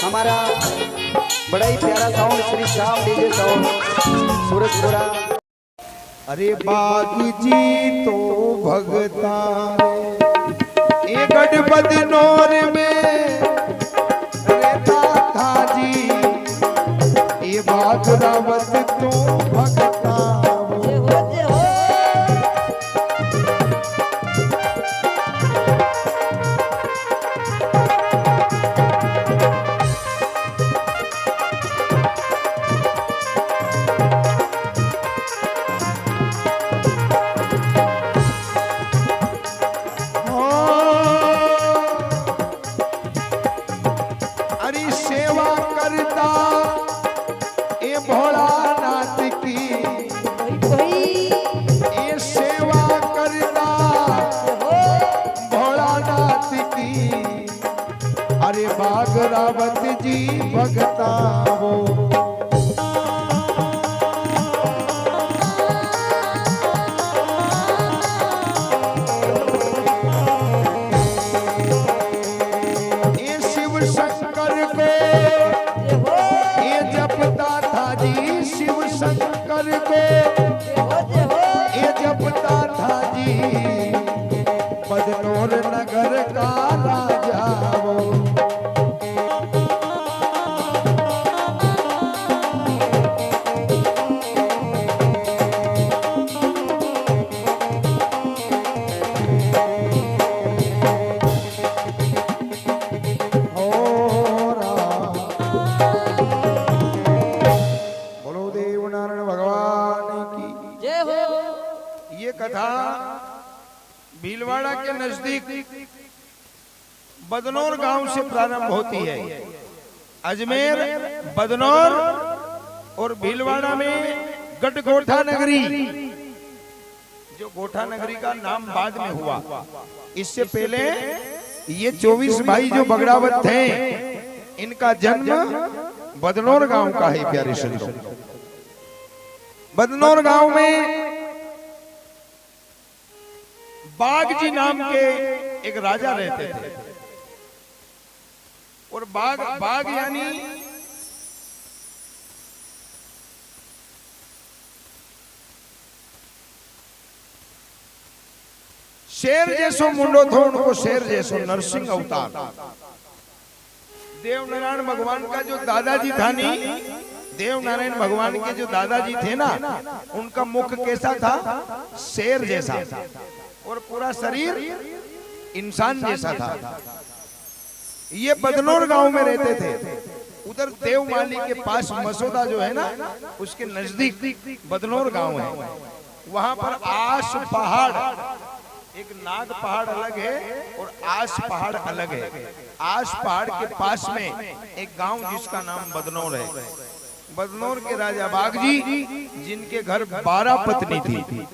हमारा बड़ा ही प्यारा sound Shri Shyam DJ sound Surajpura. अरे बागी जी तो भगता ए गढ़ नौर में रहता था जी, ये बाग रावत तो भगता रावत जी भगता वो। ये शिव शंकर को ये जपता था जी, शिव शंकर को ये जपता था जी, बदनौर नगर का राजा वो। भीलवाड़ा के नजदीक बदनौर गांव से प्रारंभ होती है। अजमेर, बदनौर और भीलवाड़ा में गढ़गोठा नगरी, जो गोठा नगरी का नाम बाद में हुआ। इससे पहले ये 24 भाई जो बगड़ावत थे, इनका जन्म बदनौर गांव का है। प्यारे संतों, बदनौर गांव में बाग जी नाम के एक राजा रहते थे। और बाग यानी शेर जैसो मुंडो थो, उनको शेर जैसो नरसिंह अवतार। देवनारायण भगवान का जो दादाजी था नहीं, देवनारायण भगवान के जो दादाजी थे ना, उनका मुख कैसा था? शेर जैसा, और पूरा शरीर इंसान जैसा था। ये बदनौर गांव में रहते थे। उधर देवमाली के पास मसौदा जो है ना, उसके नजदीक बदनौर गांव है। वहां पर आस पहाड़, एक नाग पहाड़ अलग है और आस पहाड़ अलग है। आस पहाड़ के पास में एक गांव जिसका नाम बदनौर है। बदनौर के राजा बागजी, जिनके घर 12 पत्नी थी।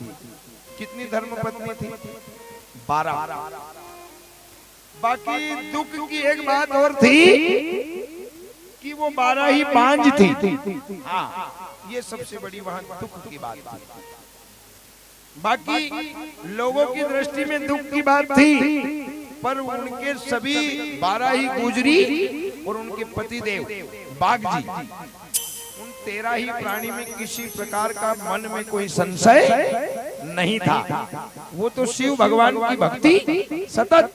कितनी धर्म पत्नी थी? 12। बाकी दुख की एक बात और थी कि वो 12 ही बांझ थी। हाँ, ये सबसे बड़ी वहां दुख की बात थी। बाकी लोगों की दृष्टि में दुख की बात थी, पर उनके सभी 12 ही गुजरी और उनके पतिदेव बागजी, उन 13 ही प्राणी में किसी प्रकार का मन में कोई संशय नहीं था। वो तो शिव भगवान की भक्ति सतत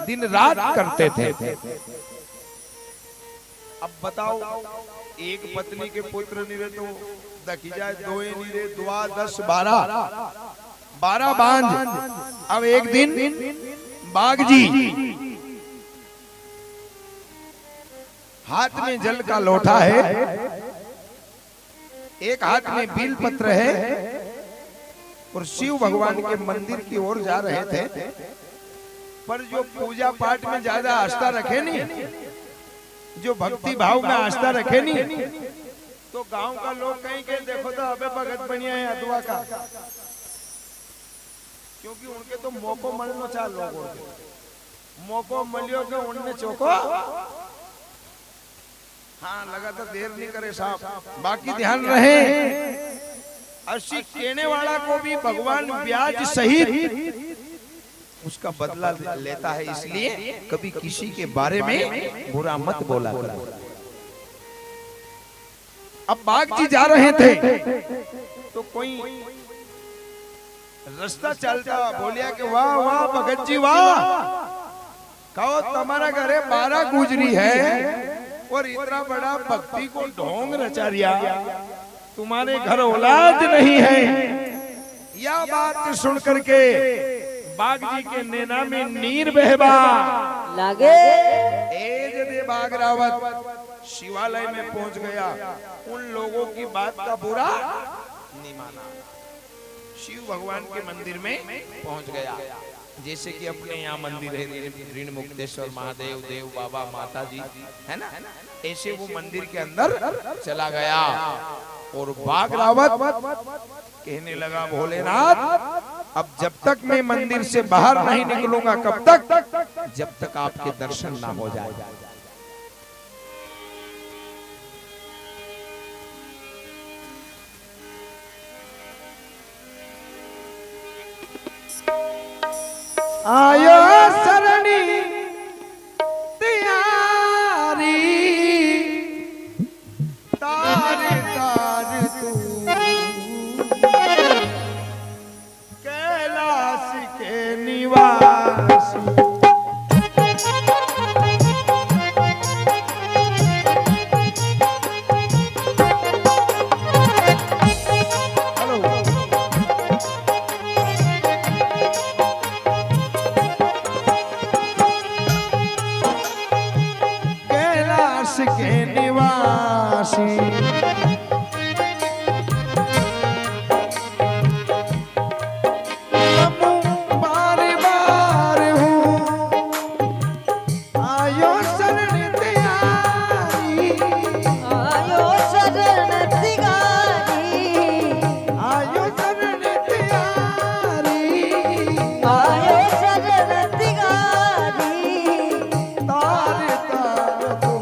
दिन रात करते थे। अब बताओ, एक पत्नी के पुत्र निरे तो देखी जाए, 2 निरे 2 10 12 बांझ। अब एक दिन बागजी हाथ में जल का लोटा है, एक हाथ में बील पत्र है, और शिव भगवान के मंदिर की ओर जा रहे थे। पर जो पूजा पाठ में ज्यादा आस्था रखे नहीं, जो भक्ति भाव में आस्था रखे नहीं, तो गांव का लोग कहीं कहीं देखो तो अबे भगत बनिया है अदुआ का, क्योंकि उनके तो मौको मलनो चाल लोगों के मौको मलियो के उनने चौको। हाँ, लगा तो देर नहीं करे साहब। बाकी ध्यान रहे, असी कहने वाला को भी भगवान ब्याज सहित उसका बदला लेता है। इसलिए कभी किसी के बारे में बुरा मत बोला करो। अब बाघ जी जा रहे थे तो कोई रास्ता चलता बोलिया कि वाह वाह भगत जी वाह, कहो तुम्हारा घरे 12 गुजरी है और इतना बड़ा भक्ति को ढोंग रचा रिया, तुम्हारे घर औलाद नहीं है। यह बात सुन करके बाघ जी के नैना में नीर बहबा लागे। दे बाघ रावत शिवालय में पहुंच गया, उन लोगों की बात का बुरा नहीं माना, शिव भगवान के मंदिर में पहुंच गया। जैसे कि अपने यहाँ मंदिर है ऋण मुक्तेश्वर महादेव, देव बाबा, माता जी है ना, ऐसे वो मंदिर के अंदर चला गया और बाघ रावत कहने लगा भोलेनाथ अब जब तक मैं मंदिर से बाहर नहीं निकलूंगा, कब तक, जब तक आपके दर्शन ना हो जाए। आयो सरणी तियारी तार तार तू कैलाश के निवासी। के निवासी बार बार हूँ आयो शरण तियारी, आयो शरण तिगारी, आयो शरण तियारी, आयो शरण तिगारी, तार तार तू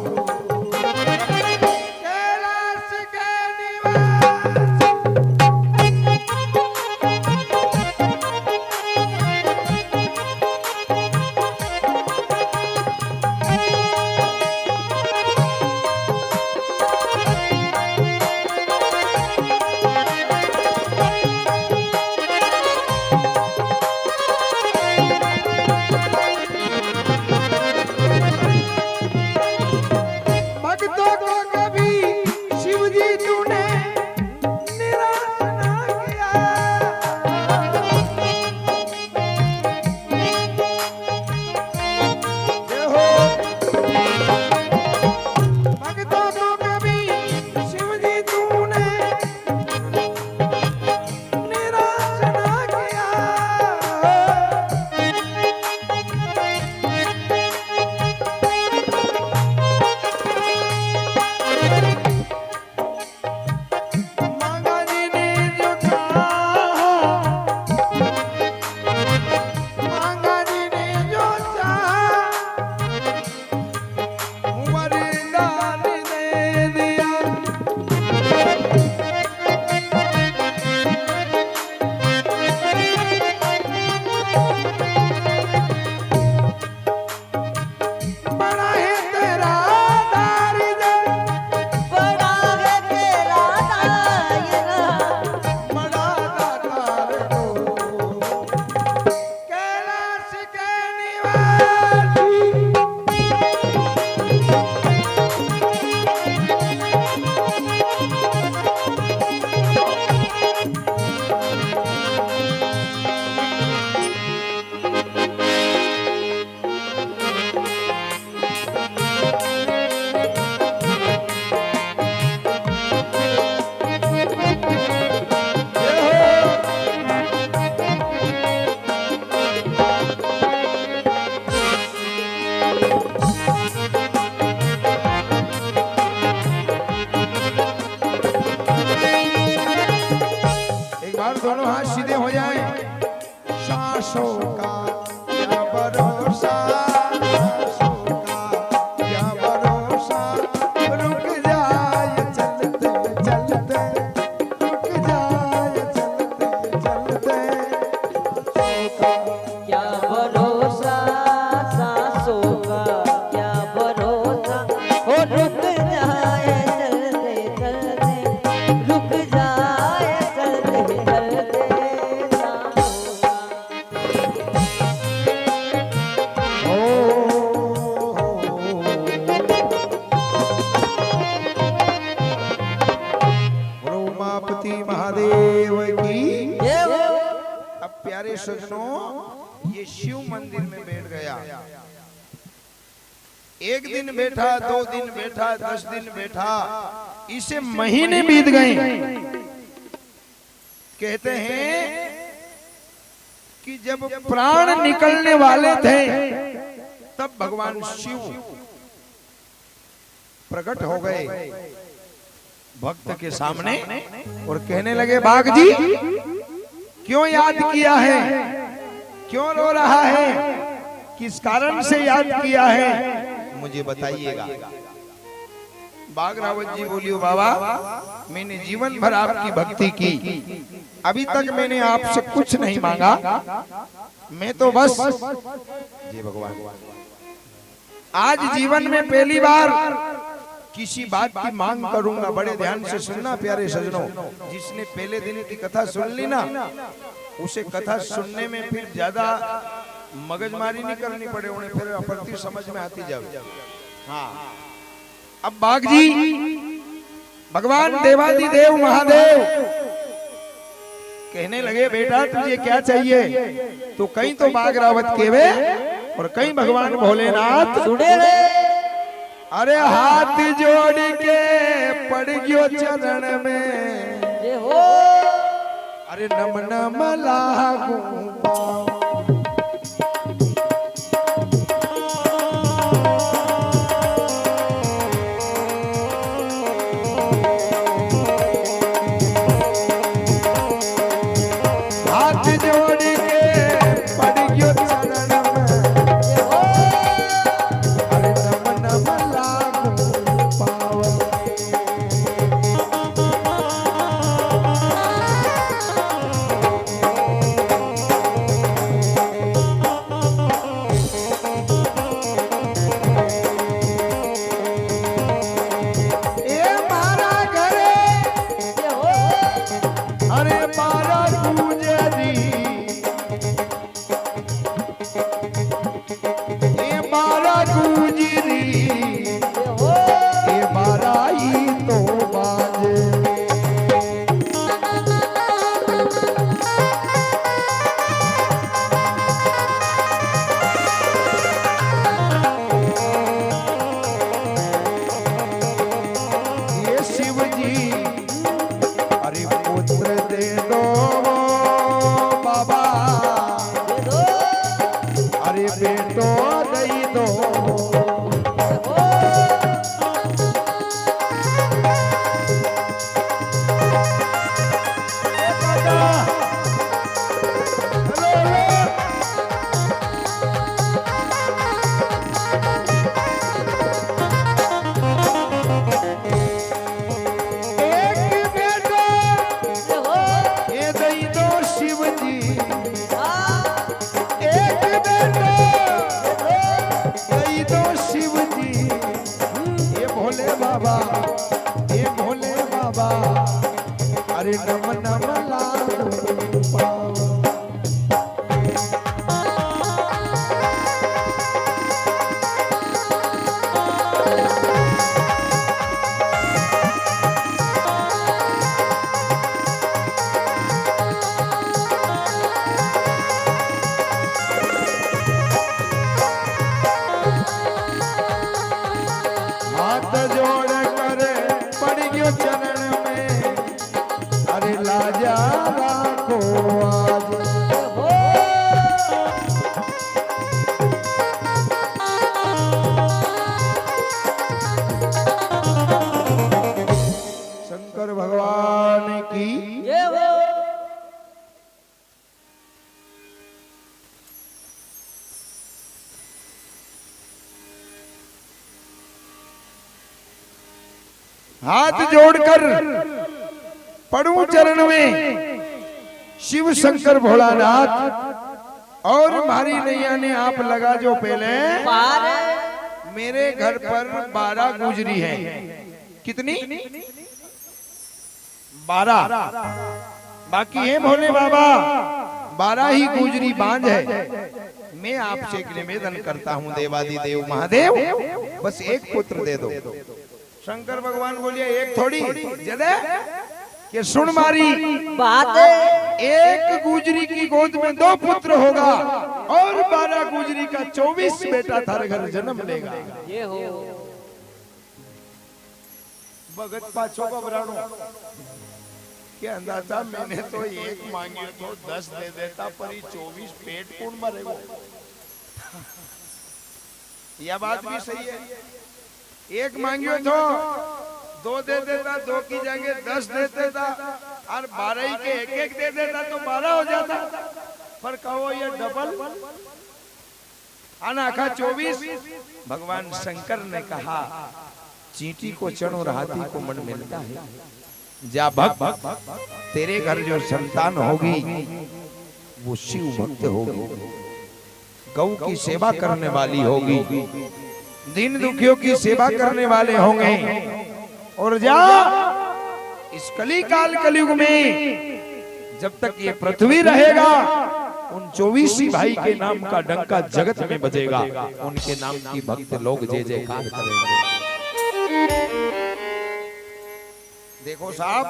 कैलाश के एक दिन बैठा, 2 दिन बैठा, 10 दिन बैठा, इसे महीने बीत गए। कहते हैं कि जब प्राण निकलने वाले थे तब भगवान शिव प्रकट हो गए भक्त के सामने और कहने लगे, बाघ जी क्यों याद किया है, क्यों रो रहा है, किस कारण से याद किया है, मुझे बताइएगा। बाघ रावत जी बोलियो, बाबा मैंने जीवन भर आपकी भक्ति की, अभी तक मैंने आपसे कुछ नहीं मांगा, मैं तो बस जी भगवान आज जीवन में पहली बार किसी बात की मांग करूंगा। बड़े ध्यान से सुनना प्यारे सजनों, जिसने पहले दिन की कथा सुन ली ना, उसे कथा सुनने में फिर ज्यादा मगजमारी नहीं करनी पड़े, उन्हें फिर अप्रति समझ में आती जाए। हाँ, अब बाघ जी भगवान देवादिदेव महादेव कहने लगे, बेटा तुझे क्या चाहिए? तो कहीं तो बाघ रावत केवे और कहीं भगवान भोलेनाथ सुने रे। अरे हाथ जोड़ के पड़ गयो चरण में, जे हो अरे नम नम लागू हाथ जोड़कर पड़ूं चरण में शिव शंकर भोलानाथ और हमारी नैया ने आप लगा जो पहले मेरे घर पर 12 गुजरी है। कितनी? 12। बाकी है भोले बाबा 12 ही गुजरी बांझ है। मैं आपसे एक निवेदन करता हूँ देवादिदेव महादेव, बस एक पुत्र दे दो। शंकर भगवान बोलिए एक थोड़ी जदे कि सुन मारी बात, एक गुजरी की गोद में 2 पुत्र होगा, और 12 गुजरी का 24 बेटा थारे घर जन्म लेगा। ये हो भगत पाछो घबरानो के अंदाजा मैंने तो एक मांगियो तो 10 दे देता पर ही 24 पेट कौन भरेगा। यह बात भी सही है। एक मांगियो तो 2 दे देता, 2 की जगह 10 दे देता और 12 ही के एक दे देता तो 12 हो जाता। पर कहो ये डबल अनाखा 24। भगवान शंकर ने कहा चींटी को चढ़ और हाथी को मन मिलता है। जा भक्त तेरे घर जो संतान होगी वो शिव भक्त होगी, गौ की सेवा करने वाली होगी, दीन दुखियों की सेवा करने वाले होंगे। और जा इस कली काल कलयुग में जब तक ये पृथ्वी रहेगा उन 24 भाई के नाम का डंका जगत में बजेगा। उनके नाम की भक्त लोग जय जयकार करेंगे। देखो साहब,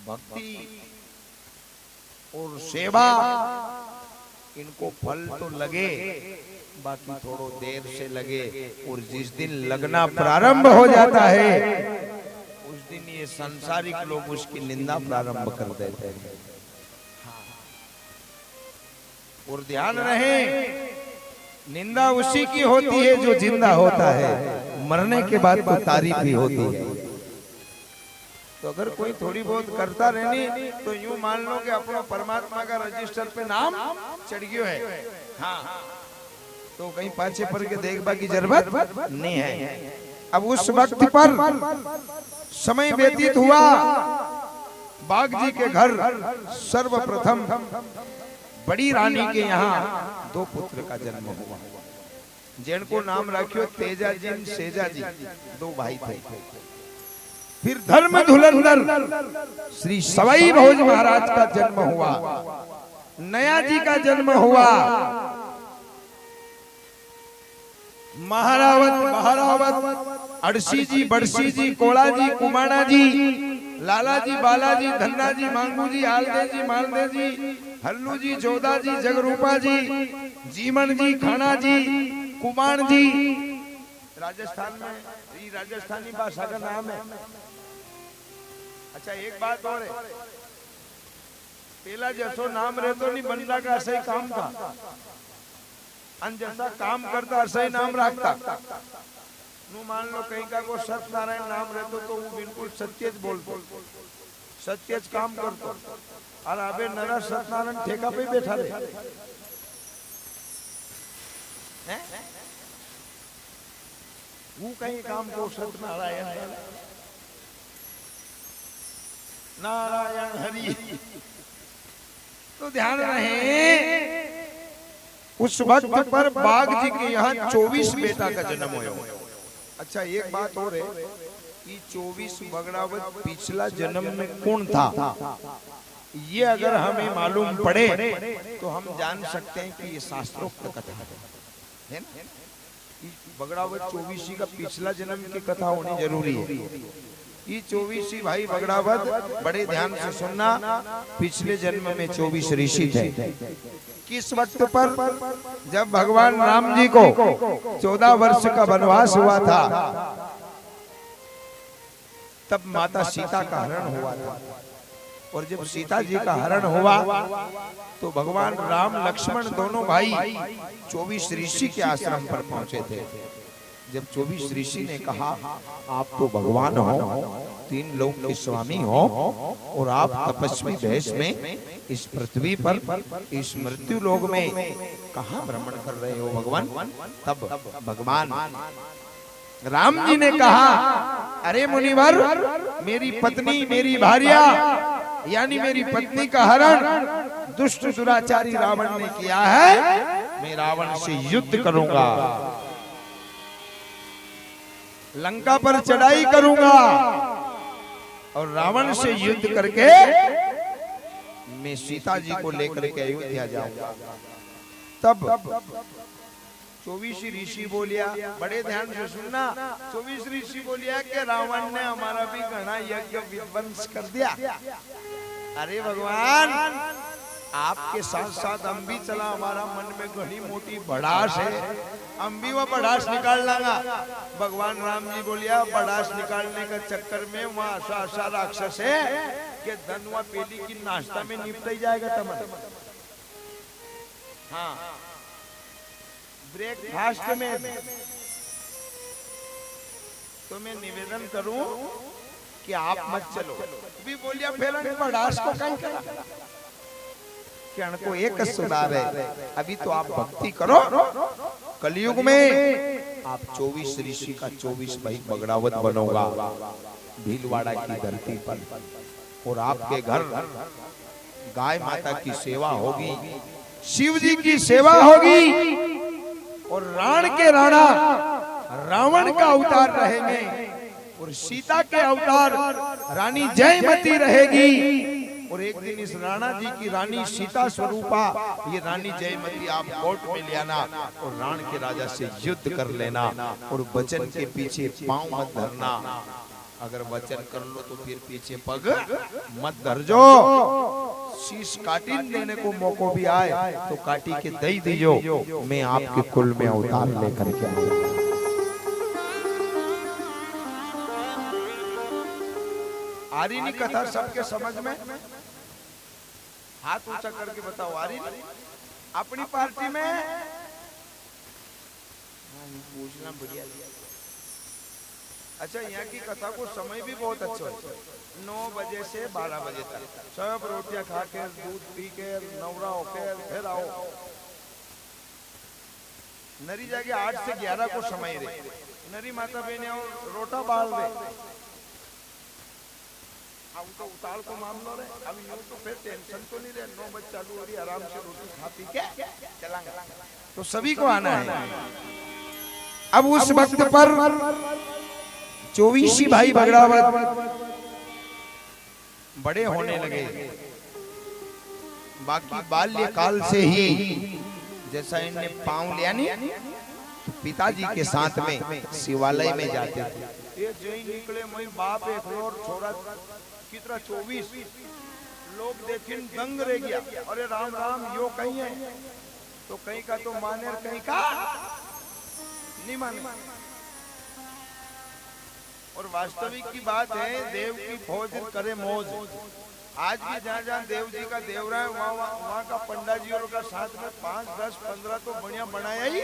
भक्ति और सेवा इनको फल तो लगे, बाकी थोड़ो देर से लगे। और जिस दिन लगना प्रारंभ हो जाता है उस दिन ये सांसारिक लोग उसकी निंदा प्रारंभ कर देते हैं। और ध्यान रहे निंदा उसी की होती है जो जिंदा होता है, मरने के बाद तो तारीफ ही होती है। तो अगर कोई थोड़ी बहुत करता रहनी तो यूं मान लो कि अपना परमात्मा का रजिस्टर पे नाम चढ़ गयो है। हाँ, तो कहीं पाछे पर के देखबा की जरूरत नहीं है। अब उस वक्त पर समय व्यतीत हुआ, बाघ जी के घर सर्वप्रथम बड़ी रानी के यहाँ 2 पुत्र का जन्म हुआ, जिनको नाम रखियो तेजा जी सेजा जी, 2 भाई थे। फिर धर्म धुरंधर श्री सवाई भोज महाराज का जन्म हुआ, नया जी का जन्म हुआ, महारावत अड़सी जी, बड़सी जी, कोड़ा जी, कुमाणा जी, लाला जी, बाला जी, धन्ना जी, मांगू जी, आलदे जी, मालदे जी, हल्लू जी, जोधा जी, जगरूपा जी, जीमन जी, खाना जी, कुमार जी। राजस्थान में ये राजस्थानी भाषा का नाम है। अच्छा एक बात और है, पहला जैसो नाम रहतो नहीं बंदा का ऐसा ही काम था, अन जैसा काम करता ऐसा ही नाम रखता। नु मान लो कहीं का को सत्यनारायण नाम रहतो तो वो बिल्कुल सत्यज बोलतो, सत्यज काम करतो। और अबे नरा सत्यनारायण ठेका पे बैठा रहे हैं, वो कहीं काम को सत्यनारायण नारायण हरि। तो ध्यान रहे उस वक्त पर बाघ जी के यहाँ 24 बेटा का जन्म हुआ। अच्छा एक बात और है कि 24 बगड़ावत पिछला जन्म में कौन था, ये अगर हमें मालूम पड़े तो हम जान सकते हैं कि ये शास्त्रोक्त कथा है ना। बगड़ावत 24 का पिछला जन्म की कथा होनी जरूरी है। ये 24 भाई बगड़ावत बड़े ध्यान से सुनना, पिछले जन्म में 24 ऋषि थे। किस वक्त पर, जब भगवान राम जी को 14 वर्ष का वनवास हुआ था, तब माता सीता का हरण हुआ था। और जब सीता जी का हरण हुआ तो भगवान राम लक्ष्मण दोनों भाई 24 ऋषि के आश्रम पर पहुंचे थे। जब 24 ऋषि ने कहा आप तो भगवान हो, 3 लोक के स्वामी हो और आप तपस्वी वेश में इस पृथ्वी पर इस मृत्यु लोक में कहाँ भ्रमण कर रहे हो भगवान। तब भगवान राम जी ने कहा अरे मुनिवर, मेरी पत्नी मेरी भार्या यानी मेरी पत्नी का हरण दुष्ट दुराचारी रावण ने किया है। मैं रावण से युद्ध करूंगा, लंका पर चढ़ाई करूंगा और रावण से युद्ध करके मैं सीता जी को लेकर के अयोध्या जाऊंगा। तब 24 ऋषि बोलिया, बड़े ध्यान से सुनना, 24 ऋषि बोलिया कि रावण ने हमारा भी घना यज्ञ विध्वंस कर दिया। अरे भगवान, आपके साथ साथ हम भी चला, हमारा मन में घनी मोटी बढ़ास है, हम भी वो बढ़ास निकाल लांगा। भगवान राम जी बोलिया बढ़ास निकालने का चक्कर में वहाँ ऐसा राक्षस है कि धनुआ पेली की नाश्ता में निपट ही जाएगा तमन। हाँ, ब्रेकफास्ट में। तो मैं निवेदन करूं कि आप मत चलो। भी बोलिया फिर बढ़ास को कहीं करा को एक सुधार है। अभी तो आप भक्ति करो। कलयुग में आप 24 ऋषि का 24 भाई बगड़ावत बनोगा भीलवाड़ा की धरती पर, और आपके घर गाय माता की सेवा होगी, शिव जी की सेवा होगी, और राण के राणा रावण का अवतार रहेंगे, और सीता के अवतार रानी जयमती रहेगी। और एक दिन इस राणा जी की रानी सीता स्वरूपा, ये रानी जयमती आप कोर्ट में ले आना और राण के राजा से युद्ध कर लेना, और वचन के पीछे पांव मत धरना। अगर वचन कर लो तो फिर पीछे पग मत धरजो। शीश काटी देने को मौका भी आए तो काटी के दई दीजो, मैं आपके कुल में अवतार लेकर के आऊंगा। आ रही नहीं कथा सबके समझ में? हाथ ऊंचा करके बताओ, आ रही नहीं? अपनी पार्टी में पूछना बढ़िया। अच्छा, यहाँ की कथा को समय भी बहुत अच्छा है, 9 बजे से 12 बजे तक सब रोटियां खा के दूध पी के नवरा होकर फिर आओ। नरी जाके 8 से 11 को समय रहे, नरी माता बहने और रोटा बाल दे। अब तो उतार को मामला रहे, अब यूं तो फिर टेंशन तो नहीं रहे, 9 बजे चालू हो रही, आराम से रोटी खा पी के चलांगे। तो सभी को आना है। अब उस वक्त पर 24 भाई बगड़ावत बड़े होने लगे। बाकी बाल्यकाल से ही जैसा इन्हें पांव लिया नहीं, पिताजी के साथ में शिवालय में जाते थे। ये जय निकले मई बाप एक और छोरा कितना 24 लोग देखें दंग रह गया। अरे राम राम यो कहीं है, तो कहीं का तो माने और कहीं का नहीं माने। और वास्तविक की बात है, देव की फौज करे मौज। आज भी जहाँ जहाँ देव जी का देवरा है वहाँ का पंडा जी और का साथ में 5, 10, 15 तो बढ़िया बनाया ही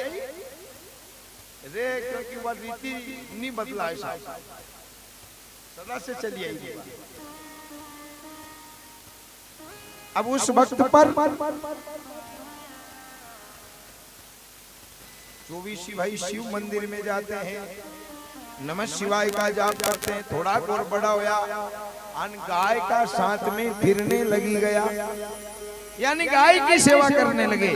रे, क्योंकि वह रीति नहीं बदला है, सदा से चली आई। अब उस वक्त पर 24 भाई शिव मंदिर में जाते हैं, नमः शिवाय का जाप करते हैं। थोड़ा और बड़ा होया, अन गाय का साथ में फिरने लगी गया, यानी गाय की सेवा करने लगे।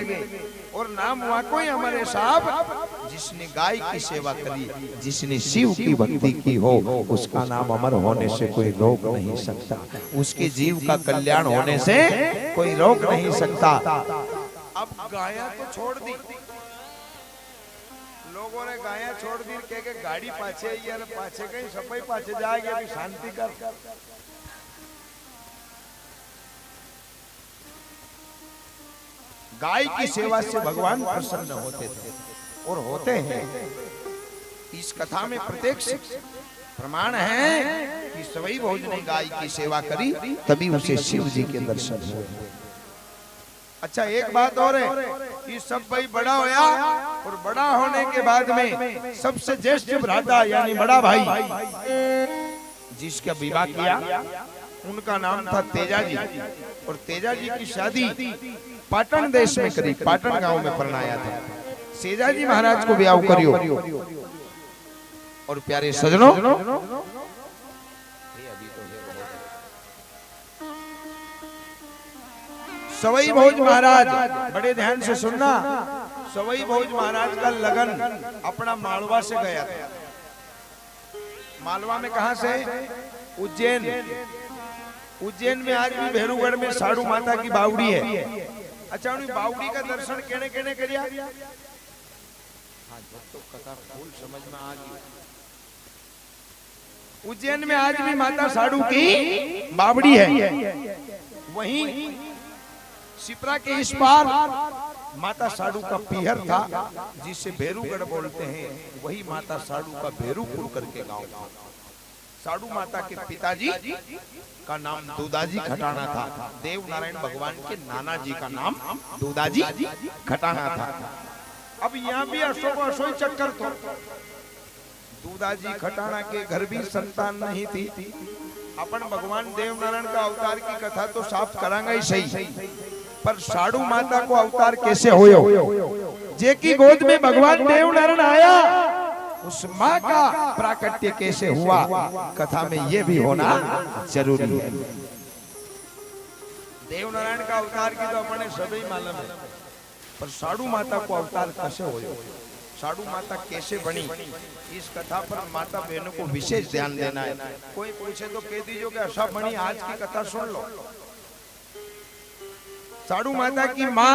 और नाम हुआ कोई हमारे साहब जिसने गाय की सेवा करी, जिसने शिव की भक्ति की हो, उसका नाम अमर होने से कोई रोक नहीं सकता, उसके जीव का कल्याण होने से कोई रोक नहीं सकता। अब गाया तो छोड़ दी, लोगों ने गाया छोड़ दी, के गाड़ी पाछे यार पाछे कहीं सफाई पाछे जाएगी, अभी शांति कर। गाय की सेवा से भगवान प्रसन्न होते थे और होते हैं। इस कथा में प्रत्यक्ष प्रमाण है कि सवई भोज ने गाय की सेवा करी, तभी उसे शिव जी के दर्शन हुए। अच्छा, एक बात और है कि सब भाई बड़ा होया, और बड़ा होने के बाद में सबसे ज्येष्ठ भ्राता यानी बड़ा भाई जिसका विवाह किया, उनका नाम था तेजा जी। और तेजा जी की शादी पाटन देश में करी, पाटन गांव में परनाया था। सेजा जी महाराज को ब्याह करियो। और प्यारे सजनों, सवई भोज महाराज, बड़े ध्यान से सुनना, सवई भोज महाराज का लगन अपना मालवा से गया था। मालवा में कहा से? उज्जैन। उज्जैन में आज भी भेरूगढ़ में साड़ू माता की बावड़ी है। अच्छा, उन्हें बावड़ी का दर्शन केने केने करिया? हाँ, तो कथा फूल समझ में आ गई। उज्जैन में आज भी माता साड़ू की बावड़ी है। वहीं शिप्रा के इस पार माता साडू का पीहर था, जिसे भेरूगढ़ बोलते हैं। वही माता साडू का भेरूपुर करके गांव था। साडू माता के पिताजी का नाम दूदाजी खटाना था। देव नारायण भगवान के नाना जी का नाम दूदाजी खटाना था। अब यहाँ भी असोई चक्कर तो दूदाजी खटाना के घर भी संतान नहीं थी। अपन भगवान देव नारायण का अवतार की कथा तो साफ करांगा ही सही, पर साडू माता को अवतार कैसे होयो, जे की गोद में भगवान देव नारायण आया, उस माँ का प्राकट्य कैसे हुआ, कथा में ये भी होना जरूरी है। देव नारायण का अवतार की तो अपने सभी मालूम है, पर साडू माता को अवतार कैसे होयो, साडू माता कैसे बनी, इस कथा पर माता बहनों को विशेष ध्यान देना है। कोई पूछे तो कह दीजिए कि ऐसा बनी, आज की कथा सुन लो। साडू माता की माँ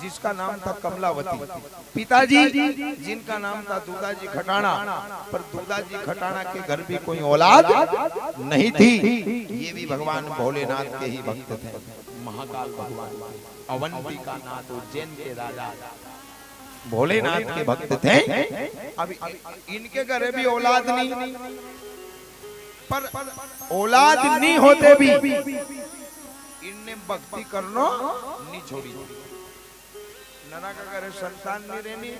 जिसका नाम था कमलावती, पिताजी जिनका नाम था दूदाजी खटाना, पर दूदाजी खटाना के घर भी कोई औलाद नहीं थी। ये भी भगवान भोलेनाथ के ही भक्त थे। महाकाल भगवान अवंती का नाथ उज्जैन के राजा भोलेनाथ के भक्त थे। अब इनके घर भी औलाद नहीं, पर औलाद नहीं होते भी इनने भक्ति करना नहीं छोड़ी। नरा का घर संतान नहीं रहनी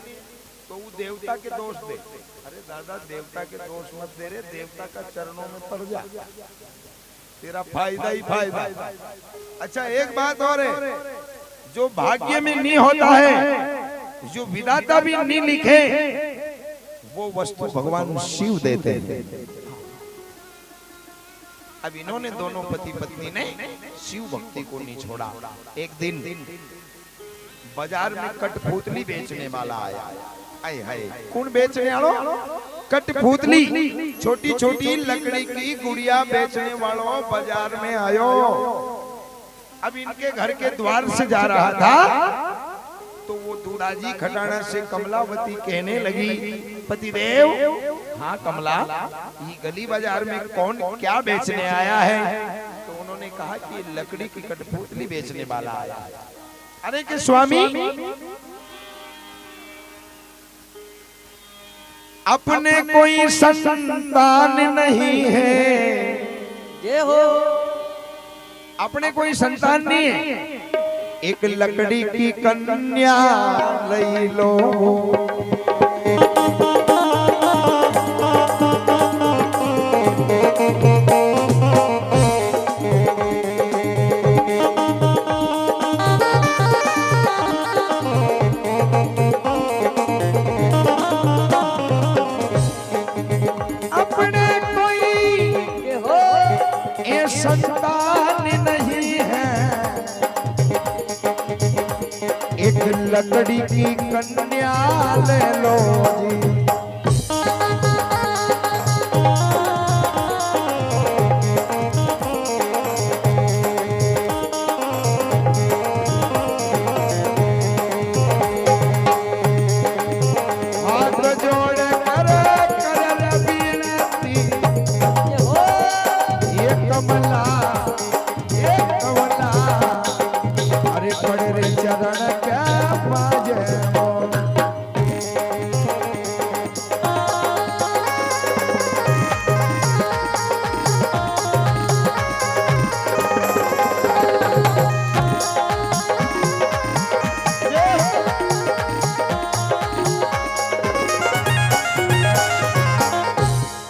तो वो देवता के दोष दे। अरे दादा, देवता के दोष मत दे रे, देवता का चरणों में पड़ जा, तेरा फायदा ही फायदा। अच्छा एक बात और है, जो भाग्य में नहीं होता है, जो विधाता भी नहीं लिखे, वो वस्तु भगवान शिव देते हैं। अब इन्होंने दोनों पति पत्नी ने शिव भक्ति को नहीं छोड़ा। एक दिन बाजार में कठपुतली बेचने वाला आया। आए हाय, कौन बेचने वालों? कठपुतली, छोटी छोटी लकड़ी की गुड़िया बेचने वालों बाजार में आयो। अब इनके घर के द्वार से जा रहा था तो वो दूदाजी खटाना से कमलावती कहने लगी, पतिदेव, हाँ कमला, ये गली बाजार में कौन क्या बेचने आया है? तो उन्होंने कहा कि लकड़ी की कठपुतली बेचने वाला आया। अरे कि स्वामी, अपने कोई संतान नहीं है। जय हो। अपने कोई संतान नहीं है, एक लकड़ी की कन्या ले लो। अपने कोई ये संतान नहीं है, एक लकड़ी की कन्या ले लो जी। हाथ जोड़ कर विनती, ये कमला, ये कमला, अरे पड़े रे चरण क्या बाजे हो।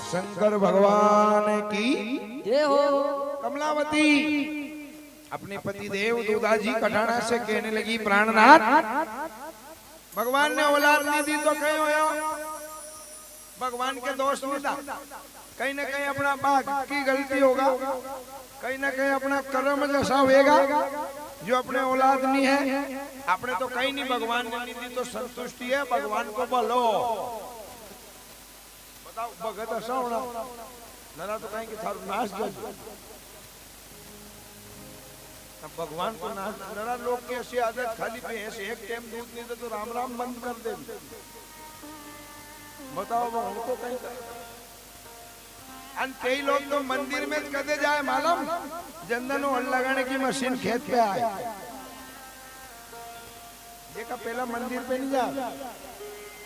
शंकर भगवान की जय हो। कमलावती अपने पति देव दूदाजी खटाना से कहने लगी, प्राणनाथ, भगवान ने औलाद नहीं दी तो कहीं होया, भगवान के दोष में था। कहीं ना कहीं अपना बाप की गलती होगा, कहीं ना कहीं अपना कर्म जैसा होएगा जो अपने औलाद नहीं है। आपने तो कहीं नहीं, भगवान ने नहीं दी तो संतुष्टि है, भगवान को बोलो। बताओ भगत ऐसा होना नरा तो कहीं कि थारू नाश जो भगवान को नाश नरा लोग की ऐसी आदत, खाली पे ऐसे एक टाइम दूध नहीं दे तो राम राम बंद कर दे। बताओ वो उनको कहीं कई लोग तो मंदिर में कदे जाए मालूम, जंदन और लगाने की मशीन खेत पे आए। देखा पहला मंदिर पे नहीं जा।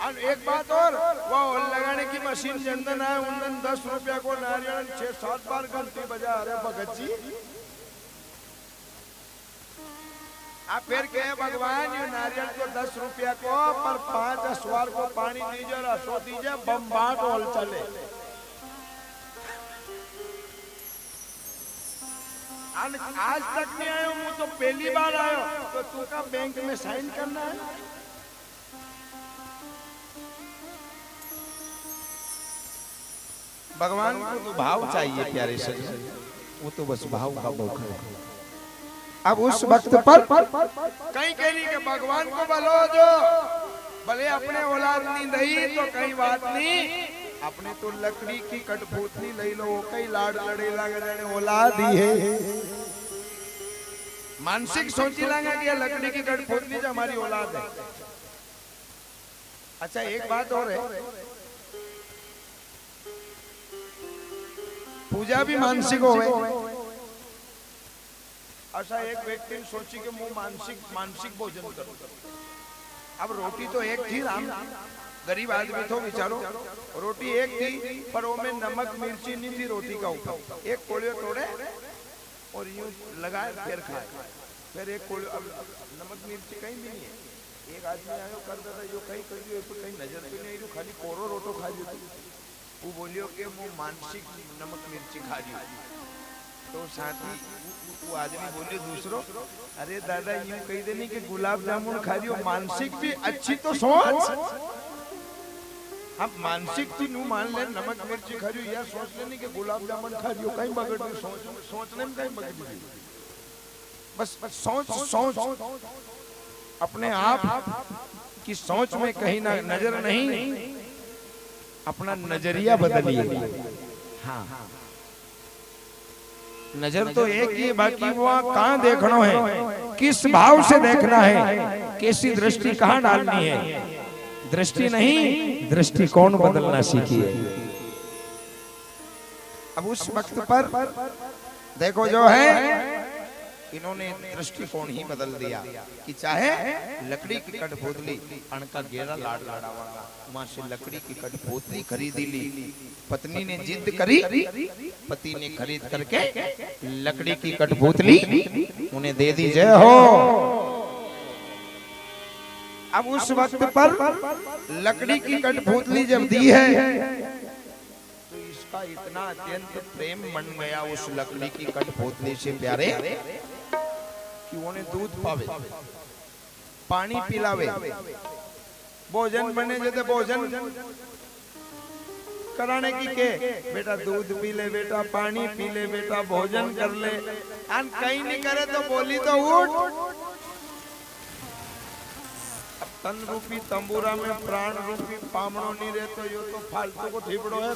और एक बात और, वो हॉल लगाने की मशीन जनधन है, उन 10 रुपया को नारियल 6-7 बार घंटी बजा रहे भगत जी। आप फिर कहे भगवान ये नारियल को 10 रुपया को पर 5 अश्वार को पानी दीजिए और असो दीजिए, बम बाट हॉल चले। आज तक नहीं आयो, मैं तो पहली बार आयो, तो तू का बैंक में साइन करना है। भगवान को तो भाव चाहिए प्यारे से, वो तो बस भाव का मौका है। अब उस वक्त पर कहीं कह रही कि भगवान को बोलो जो भले अपने औलाद नहीं दही तो कहीं बात नहीं, अपने तो लकड़ी की कठपुतली ले लो, कई लाड लड़े लगे जाने औलाद ही है। मानसिक सोची लगा कि लकड़ी की कठपुतली जो हमारी औलाद है। अच्छा एक बात और है, पूजा भी मानसिक हो। ऐसा एक व्यक्ति ने सोची कि मैं मानसिक भोजन करूं। अब रोटी तो एक थी, राम गरीब आदमी तो बेचारो, रोटी एक थी पर वो में नमक मिर्ची नहीं थी रोटी का ऊपर। एक कोलियो तोड़े और यूं लगाए फिर खाए, फिर एक कोलियो। अब नमक मिर्ची कहीं भी नहीं है। एक आदमी आयो कर देता यो कहीं कर दियो, कहीं नजर भी नहीं, खाली कोरो रोटो खा लियो। वो बोलियो कि मैं मानसिक नमक मिर्ची खा लियो। तो साथी वो आदमी बोलियो दूसरो, अरे दादा यूं कही देनी कि गुलाब जामुन खा लियो, मानसिक भी अच्छी तो सोच। हम मानसिक थी नू मान ले नमक मिर्ची खा लियो, या सोच लेनी कि गुलाब जामुन खा लियो, कहीं बगड़ नहीं, सोचने में कहीं बगड़ नहीं। बस सोच अपने आप की सोच में कहीं ना नजर नहीं, अपना नजरिया बदलिए। हाँ नजर तो एक ही है, बाकी वो कहाँ देखना है, किस भाव से देखना है, कैसी दृष्टि कहाँ डालनी है। दृष्टि नहीं दृष्टिकोण बदलना सीखिए। अब उस वक्त पर देखो जो है इन्होंने दृष्टिकोण ही बदल दिया कि चाहे लकड़ी की कठपुतली अणका गेरा लाड लाडावांगा, वहां से लकड़ी की कठपुतली खरीदी ली। पत्नी ने जिद करी, पति ने खरीद करके लकड़ी की कठपुतली उन्हें दे दी। जय हो। अब उस वक्त पर लकड़ी की कठपुतली जब दी है तो इसका इतना अत्यंत प्रेम बन गया उस लकड़ी की कठपुतली से प्यारे कि उन्हें दूध पावे, पानी पिलावे, भोजन बने जैसे भोजन कराने की के बेटा दूध पी ले, बेटा पानी पी ले, बेटा भोजन कर ले। अन कहीं नहीं करे तो बोली तो उठ। अब तन रूपी तंबूरा में प्राण रूपी पामणो नहीं रहे तो यो तो फालतू को ठिपड़ो है।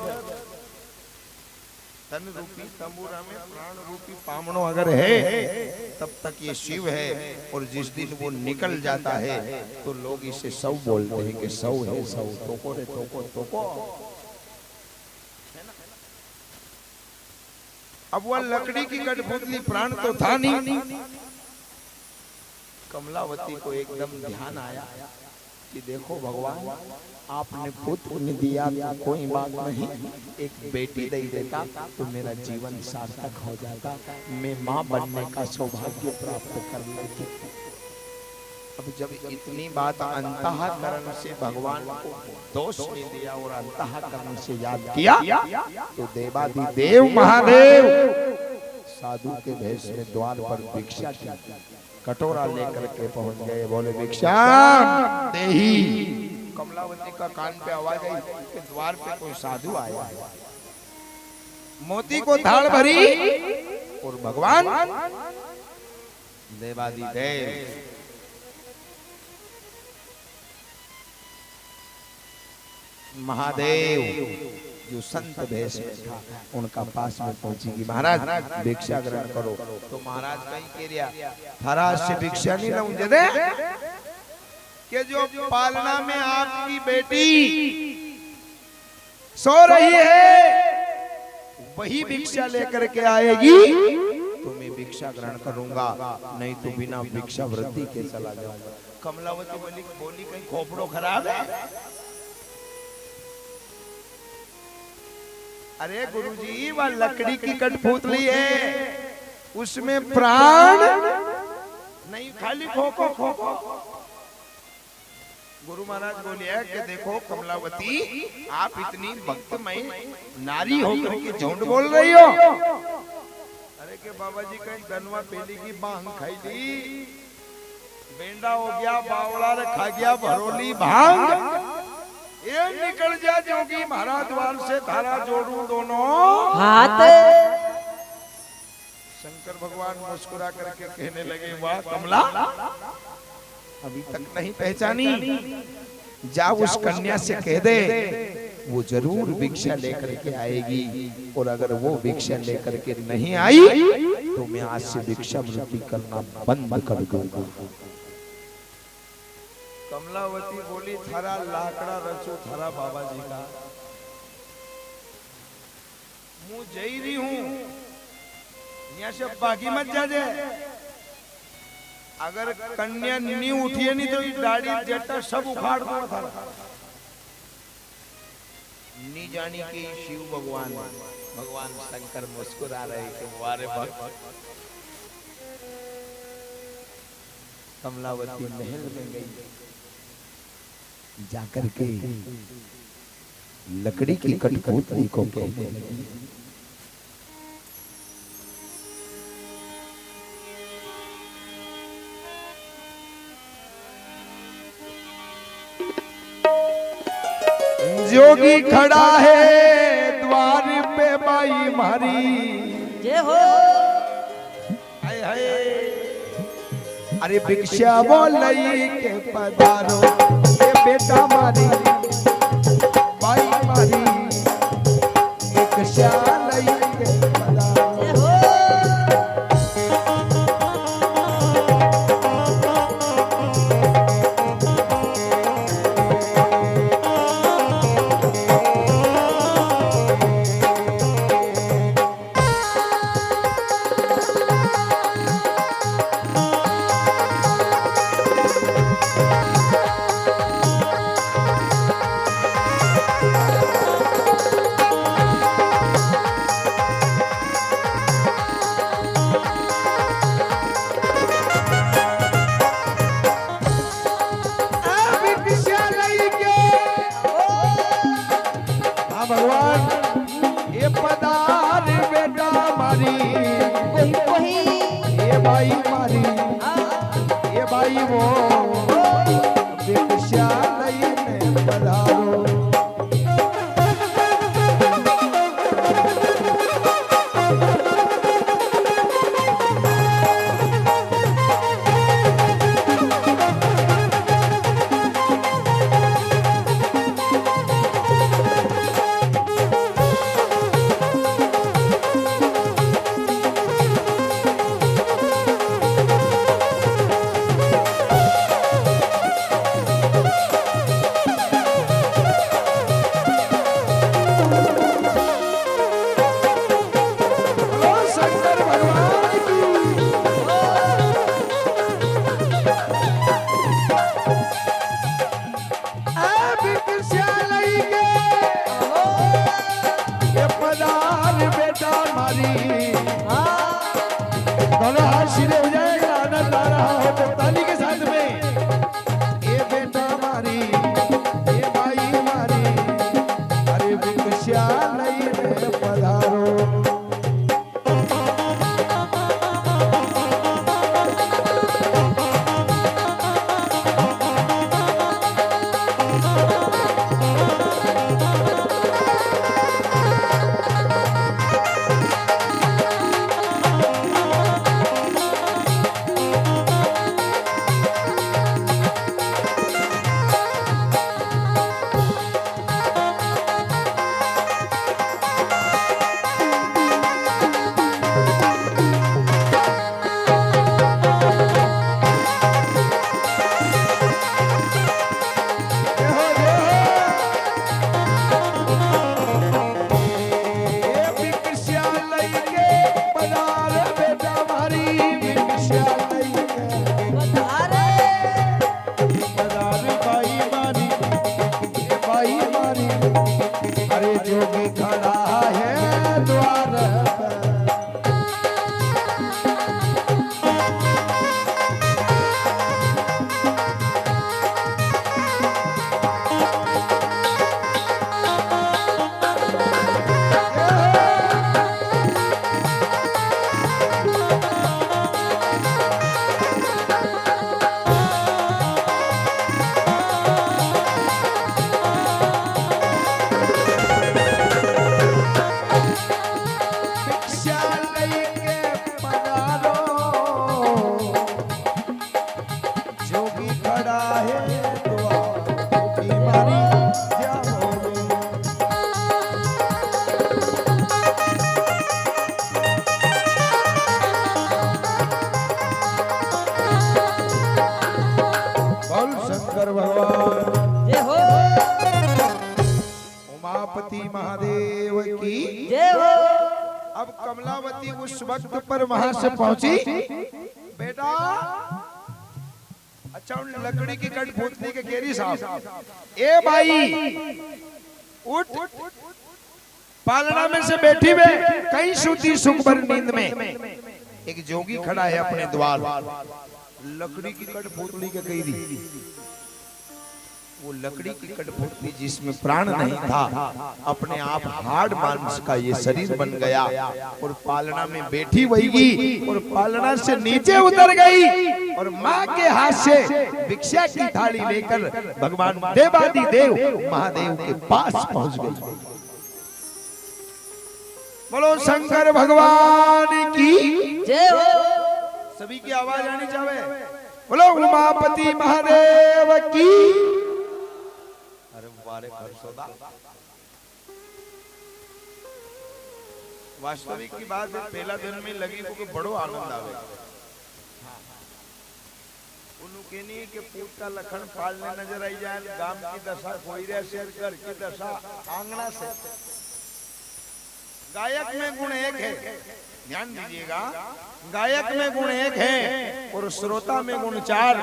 तन रूपी तंबूरा में प्राण रूपी पामणो अगर है तब तक ये शिव है, और जिस दिन वो निकल जाता है तो लोग इसे सौ बोलते हैं कि सौ है, सौ तोको रे तोको तोको। अब वह लकड़ी की कठपुतली प्राण तो था नहीं। कमलावती को एकदम ध्यान आया कि देखो भगवान आपने पुत्र ने दिया तो कोई बात नहीं, एक बेटी दे देता तो मेरा जीवन सार्थक हो जाता, मैं माँ बनने का सौभाग्य प्राप्त कर लेती। अब जब इतनी बात अंतःकरण से भगवान को दोष नहीं दिया और अंतःकरण से याद किया तो देवाधिदेव महादेव साधु के भेष में द्वार पर भिक्षा की, कटोरा लेकर के पहुंच गए। बोले भिक्षा देही। कमलावती का कान पे आवाज आई कि द्वार पे कोई साधु आया है। मोती को थाल भरी और भगवान देवाधिदेव महादेव जो संत भेष में था उनका पास में पहुंचेगी। महाराज भिक्षा ग्रहण करो। तो महाराज कहीं कह रिया महाराज से भिक्षा नहीं लूं जदे कि जो पालना में आपकी बेटी सो रही है वही भिक्षा लेकर के आएगी तो मैं भिक्षा ग्रहण करूंगा, नहीं तो बिना भिक्षा वृत्ति के चला जाऊंगा। कमलावती बोली बोली कहीं खोपड़ो खराब है। अरे गुरुजी वह लकड़ी की कठपुतली है, उसमें प्राण नहीं, खाली खोखो खोखो। गुरु महाराज बोले कि देखो कमलावती, आप इतनी भक्तमयी नारी होकर के झूठ बोल रही हो। अरे के बाबा जी कहीं गनवा पेली की भांग खाई ली, बेंडा हो गया, बावड़ा रे खा गया भरोली भांग, ये निकल जा जोगी महाराज द्वार से धारा जोड़ू दोनों हाथ। शंकर भगवान मुस्कुरा करके कहने लगे, वाह कमला, अभी तक नहीं पहचानी, जा उस कन्या से कह दे वो जरूर भिक्षा लेकर के आएगी, और अगर वो भिक्षा लेकर के नहीं आई तो मैं आज से भिक्षा वृत्ति करना बंद कर दूंगा। कमलावती बोली, थारा लाकड़ा रचो थारा बाबा जी का, मुंह जई रही हूं, यहाँ से बाकी मत जाजे। अगर कन्या नहीं उठिए नहीं तो दाढ़ी जटा सब उखाड़ दो थारा। नहीं जानी कि शिव भगवान शंकर मुस्कुरा रहे कि वारे भक्त। कमलावती महल में गई, जाकर के लकड़ी की कठपुतली को कहने लगी, जोगी खड़ा है द्वार पे बाई मारी, जय हो। हाय हाय, अरे भिक्षा बोलई के पधारो, ये बेटा मारी बाई मारी, भिक्षा लई के पधारो। जय हो। भगवान ये पदार बेटा मारी, ये बाई मारी, ये बाई वो भिक्षा लईने पधारो। अरे जोगी खड़ा है द्वार पर। जय हो उमापति महादेव की जय हो। अब कमलावती उस वक्त पर वहां से पहुंची। बेटा अच्छा उन लकड़ी की कठपुतली के केरी साहब, ए भाई उठ, पालना में से बैठी वे कहीं सूती सुख भर नींद में एक जोगी खड़ा है अपने द्वार। लकड़ी की कठपुतली के कैदी, वो लकड़ी की कठपुतली जिसमें प्राण नहीं था, अपने आप हाड़ मांस का ये शरीर बन गया और पालना में बैठी वही और पालना से नीचे उतर गई और माँ के हाथ से भिक्षा की थाली लेकर भगवान देवादिदेव महादेव के पास पहुंच गई। बोलो शंकर भगवान की जय हो। सभी की आवाज आनी चाहिए। बोलो उमापति महादेव की। अरे मुबारक हर सौदा। वास्तविक की बात है, पहला दिन में लगी को बड़ो आनंद आवे। उन्होंने कहनी कि पूत का लखन पालने नजर आई जाए, गांव की दशा कोई रे शेर कर की दशा आंगना से। गायक में गुण एक है, ध्यान दीजिएगा, गायक में गुण एक है और श्रोता में गुण चार,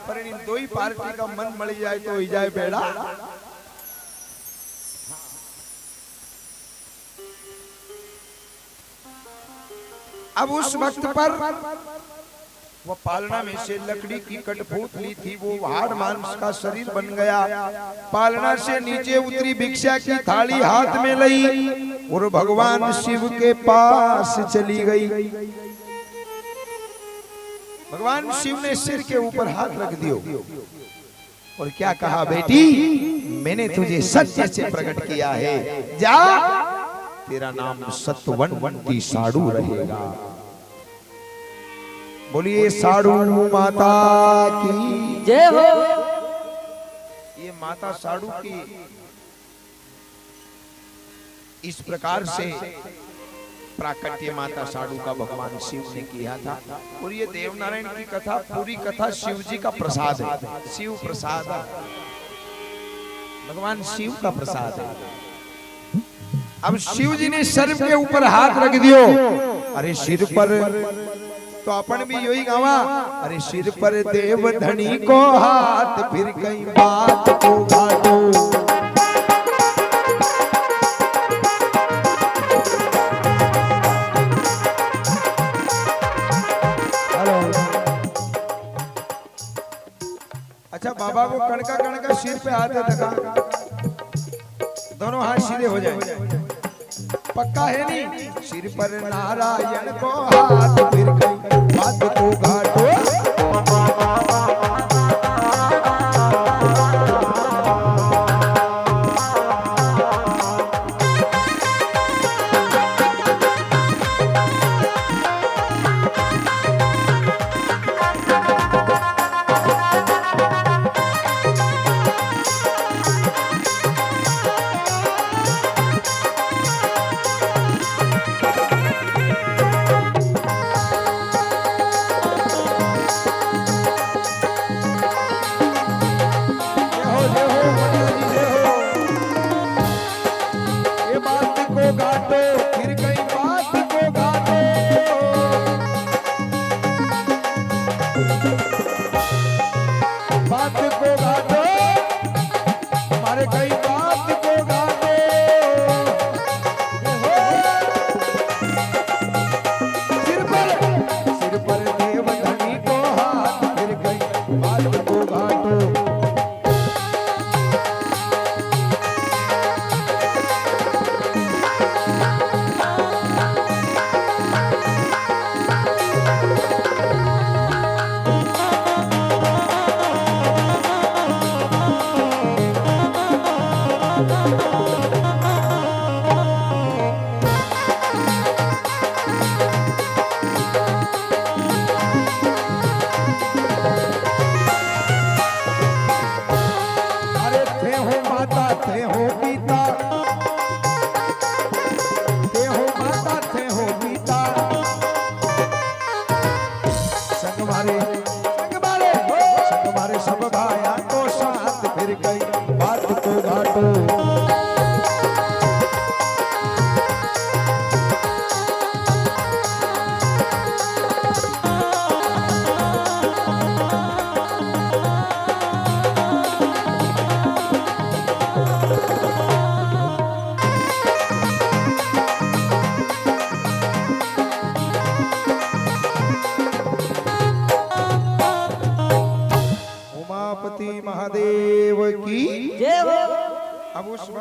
पर इन दो ही पार्टी का मन मड़ी जाए तो हो जाए बेड़ा। अब उस वक्त पर वो पालना में से लकड़ी की कठपुतली थी, वो हाड़ मांस का शरीर बन गया। पालना से नीचे उतरी, भिक्षा की थाली हाथ में ली और भगवान शिव के पास चली गई। भगवान शिव ने सिर के ऊपर हाथ रख दियो और क्या कहा, बेटी मैंने तुझे सत्य से प्रकट किया है, जा तेरा नाम सतवनवंती साड़ू रहेगा। बोलिए साड़ू माता की जय हो। ये माता साड़ू की इस प्रकार से प्राकट्य माता साड़ू का भगवान शिव ने किया था। और ये देवनारायण की कथा, पूरी कथा शिव जी का प्रसाद है, शिव प्रसाद, भगवान शिव का प्रसाद है। अब शिव जी ने सर के ऊपर हाथ रख दियो, अरे सिर पर तो अपन भी यही गावा, अरे सिर पर देव धनी को हाथ, फिर कई बात को घाटो। अच्छा बाबा को कणका कणका सिर पे हाथ रखा, दोनों हाथ सीधे हो जाए, पक्का है नहीं। सिर पर नारायण को हाथ, फिर कई बात को घाटो।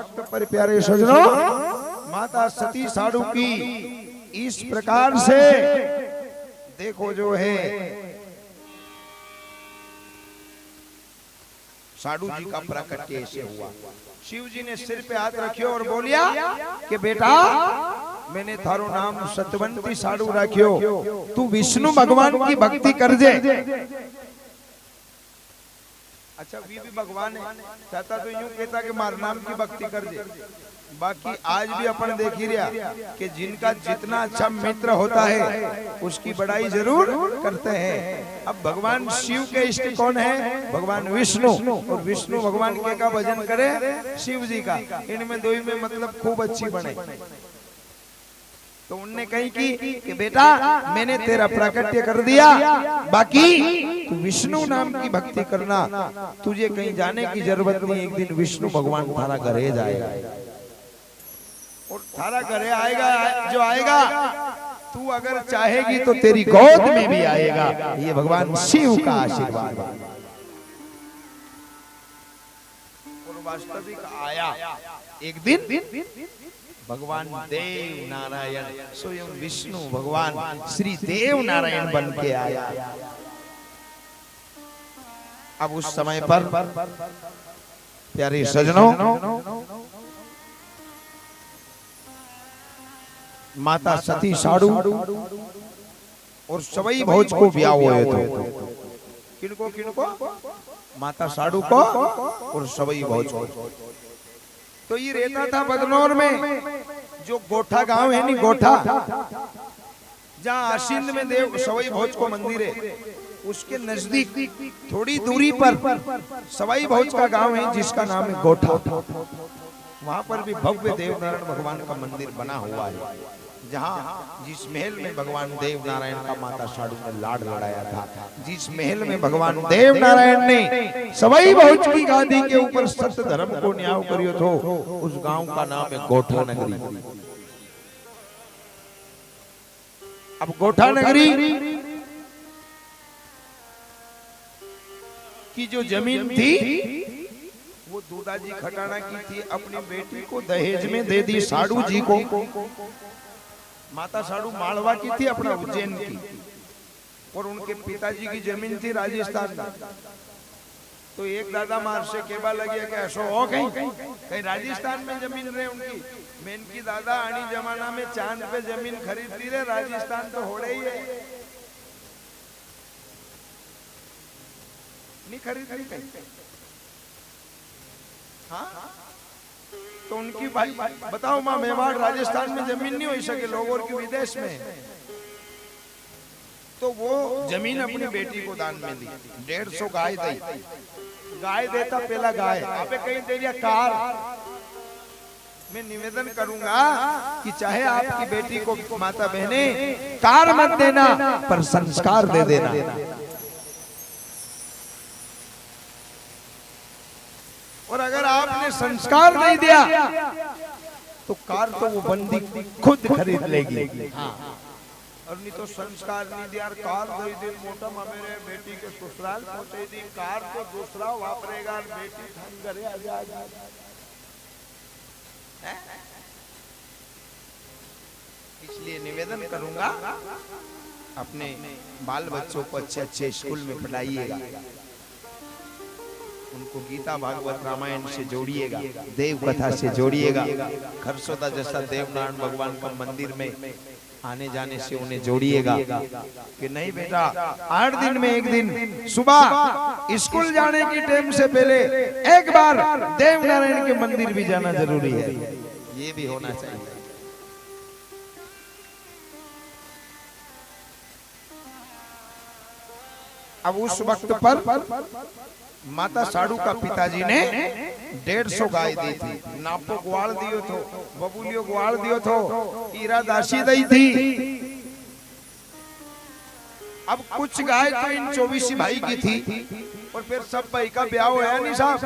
वक्त पर प्यारे सजनों माता सती साधु की इस प्रकार से देखो जो है साधु जी का प्राकट्य ऐसे हुआ। शिव जी ने सिर पे हाथ रखियो और बोलिया कि बेटा मैंने थारो नाम सतवंती साधु रखियो, तू विष्णु भगवान की भक्ति कर जे। अच्छा वी भी भगवान है, चाहता तो यूं कहता कि मार नाम की भक्ति कर दे। बाकी आज भी अपन देख ही रहा कि जिनका जितना अच्छा मित्र होता है उसकी बड़ाई जरूर करते हैं। अब भगवान शिव के इष्ट कौन है? भगवान विष्णु, और विष्णु भगवान के का भजन करे शिव जी का, इनमें दो में मतलब खूब अच्छी बने। तो उनने कही कि बेटा मैंने तेरा प्राकट्य कर दिया, बाकी तू विष्णु नाम की भक्ति करना, तुझे कहीं जाने की जरूरत नहीं। एक दिन विष्णु भगवान थारा घरे जाएगा और थारा घरे आएगा, जो आएगा तू अगर चाहेगी तो तेरी गोद में भी आएगा। ये भगवान शिव का आशीर्वाद है। और वास्तविक आया एक दिन भगवान देव नारायण स्वयं विष्णु भगवान श्री देव नारायण बन के आया। अब उस समय पर प्यारे सजनों माता सती साधु और सवई भोज को ब्याह हुए थे। किनको किनको? माता साधु को और सवई भोज को। तो ये रहता था बदनौर में, जो गोठा गांव है नी, गोठा जहाँ आशीन में देव सवई भोज को मंदिर है, उसके नजदीक थोड़ी दूरी पर सवई भोज का गांव है जिसका नाम है गोठा। वहां पर भी भव्य देव नारायण भगवान का मंदिर बना हुआ है, जहाँ जिस महल में भगवान देव नारायण का माता साधु ने लाड लड़ाया था, जिस महल में भगवान देव नारायण ने सवई भोज की गादी के ऊपर सत्य धर्म को न्याय करियो थो, उस गांव का नाम है गोठा नगरी। अब गोठा नगरी की जो जमीन थी वो दूधाजी खटाना की थी। अपनी बेटी को दहेज में दे दी साधु जी को। माता साधु मालवा की थी, अपना उज्जैन की, और उनके पिताजी की जमीन थी राजस्थान। तो एक दादा मार से केबा लगे कि ऐसा हो कहीं राजस्थान में जमीन रहे उनकी। मैन की दादा आनी जमाना में चांद पे जमीन खरीदती रहे, राजस्थान तो हो रही है नहीं खरीदी कहीं। हाँ तो उनकी भाई बताओ माँ, मेवाड़ राजस्थान में जमीन नहीं हो सके, लोगों की विदेश में। तो वो जमीन अपनी बेटी को दान में दी। 150 गाय दी। गाय देता पहला गाय आपे कहीं दे दिया कार। मैं निवेदन करूंगा कि चाहे आपकी बेटी को माता बहने कार मत देना, पर संस्कार दे देना। और अगर आपने संस्कार नहीं दिया तो कार तो वो बंदी खुद खरीद लेगी। और नहीं तो संस्कार नहीं दिया, कार दे दी मोटा मेरे बेटी के ससुराल पहुंचे दी, कार तो दूसरा वापरेगा, बेटी घरे आ जाएगा। इसलिए निवेदन करूंगा अपने बाल बच्चों को अच्छे अच्छे स्कूल में पढ़ाइएगा, उनको गीता भागवत रामायण से जोड़िएगा, देव कथा से जोड़िएगा। खरसोदा जैसा देवनारायण भगवान का मंदिर में आने जाने से उन्हें जोड़िएगा कि नहीं बेटा 8 दिन में एक दिन सुबह स्कूल जाने की टाइम से पहले एक बार देवनारायण के मंदिर भी जाना जरूरी है। ये भी होना चाहिए। अब उस वक्त पर माता साधु का पिताजी ने 150 गाय दी थी। नापो ग्वाल दियो थो, बबुलियो ग्वाल दियो थो, ईरा दासी दी थी। अब कुछ गाय तो इन 24 भाई की थी और फिर सब भाई का ब्याह होया नहीं साहब।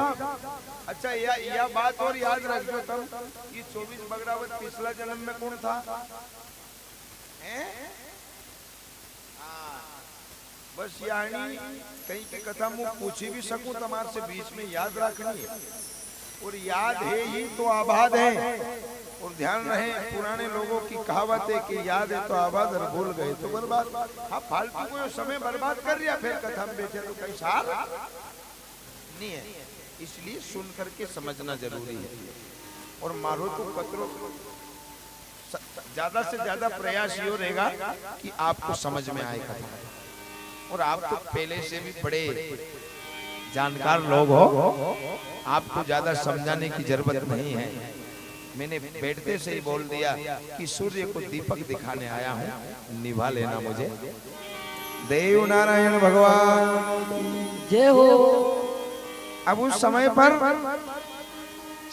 अच्छा यह बात और याद रख दो तुम, ये 24 बगरावत पिछला जन्म में कौन था? बस यानी कहीं की कथा मुझ पूछी भी सकूं तुम्हारे से बीच में याद रखनी है। और याद है ही तो आबाद है। और ध्यान रहे पुराने लोगों की कहावत है कि याद है तो आबाद और भूल गए तो बर्बाद। हाँ फालतू को समय बर्बाद कर लिया फिर कथा में बैठे तो कई साल नहीं है, इसलिए सुन करके समझना जरूरी है। और मारो तो कतरो ज्यादा से ज्यादा प्रयास ये रहेगा कि आपको समझ में आए कथा। और आप तो पहले से भी बड़े जानकार लोग हो, आपको ज्यादा समझाने की जरूरत नहीं है। मैंने बैठते से ही बोल दिया कि सूर्य को दीपक दिखाने आया हूँ, निभा लेना मुझे। देव नारायण भगवान जय हो। अब उस समय पर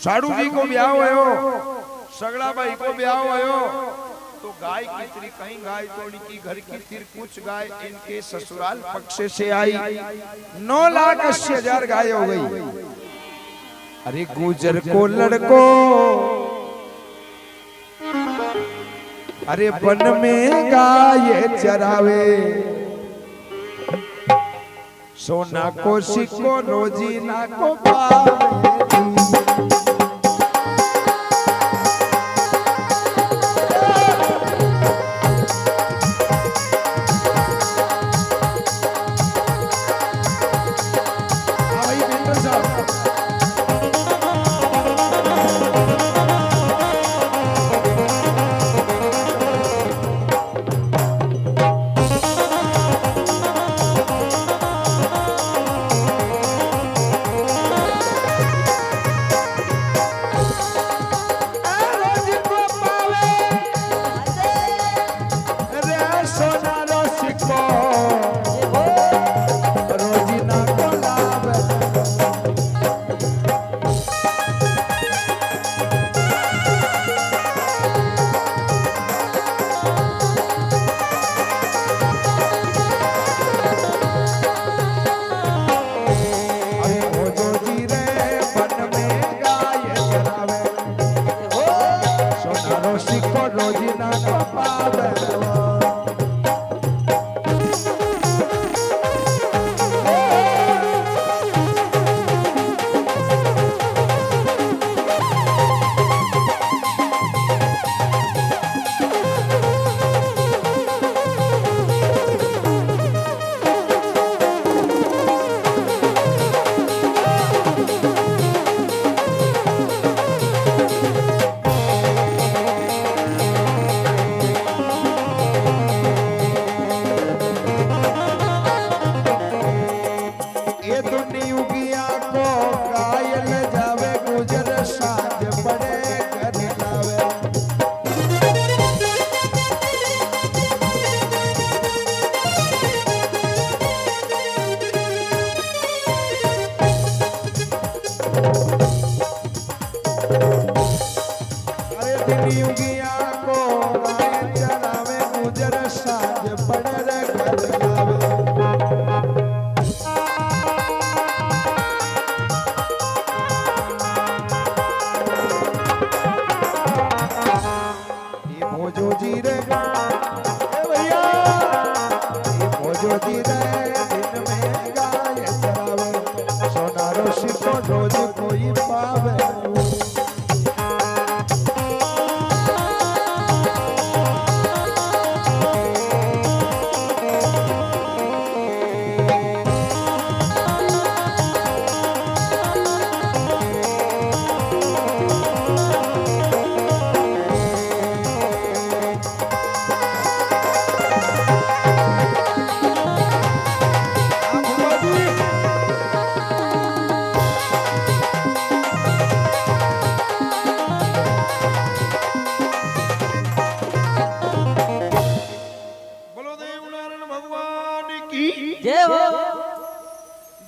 साड़ू जी को ब्याह हो, सगड़ा भाई को ब्याह हो, तो गाय की त्री कहीं गाय तोड़ी की घर की फिर कुछ गाय इनके ससुराल पक्ष से आई। 9,80,000 गाय हो गई। अरे गुजर को लड़को अरे वन में गाय चरावे, सोना को सिक्को रोजीना को पावे।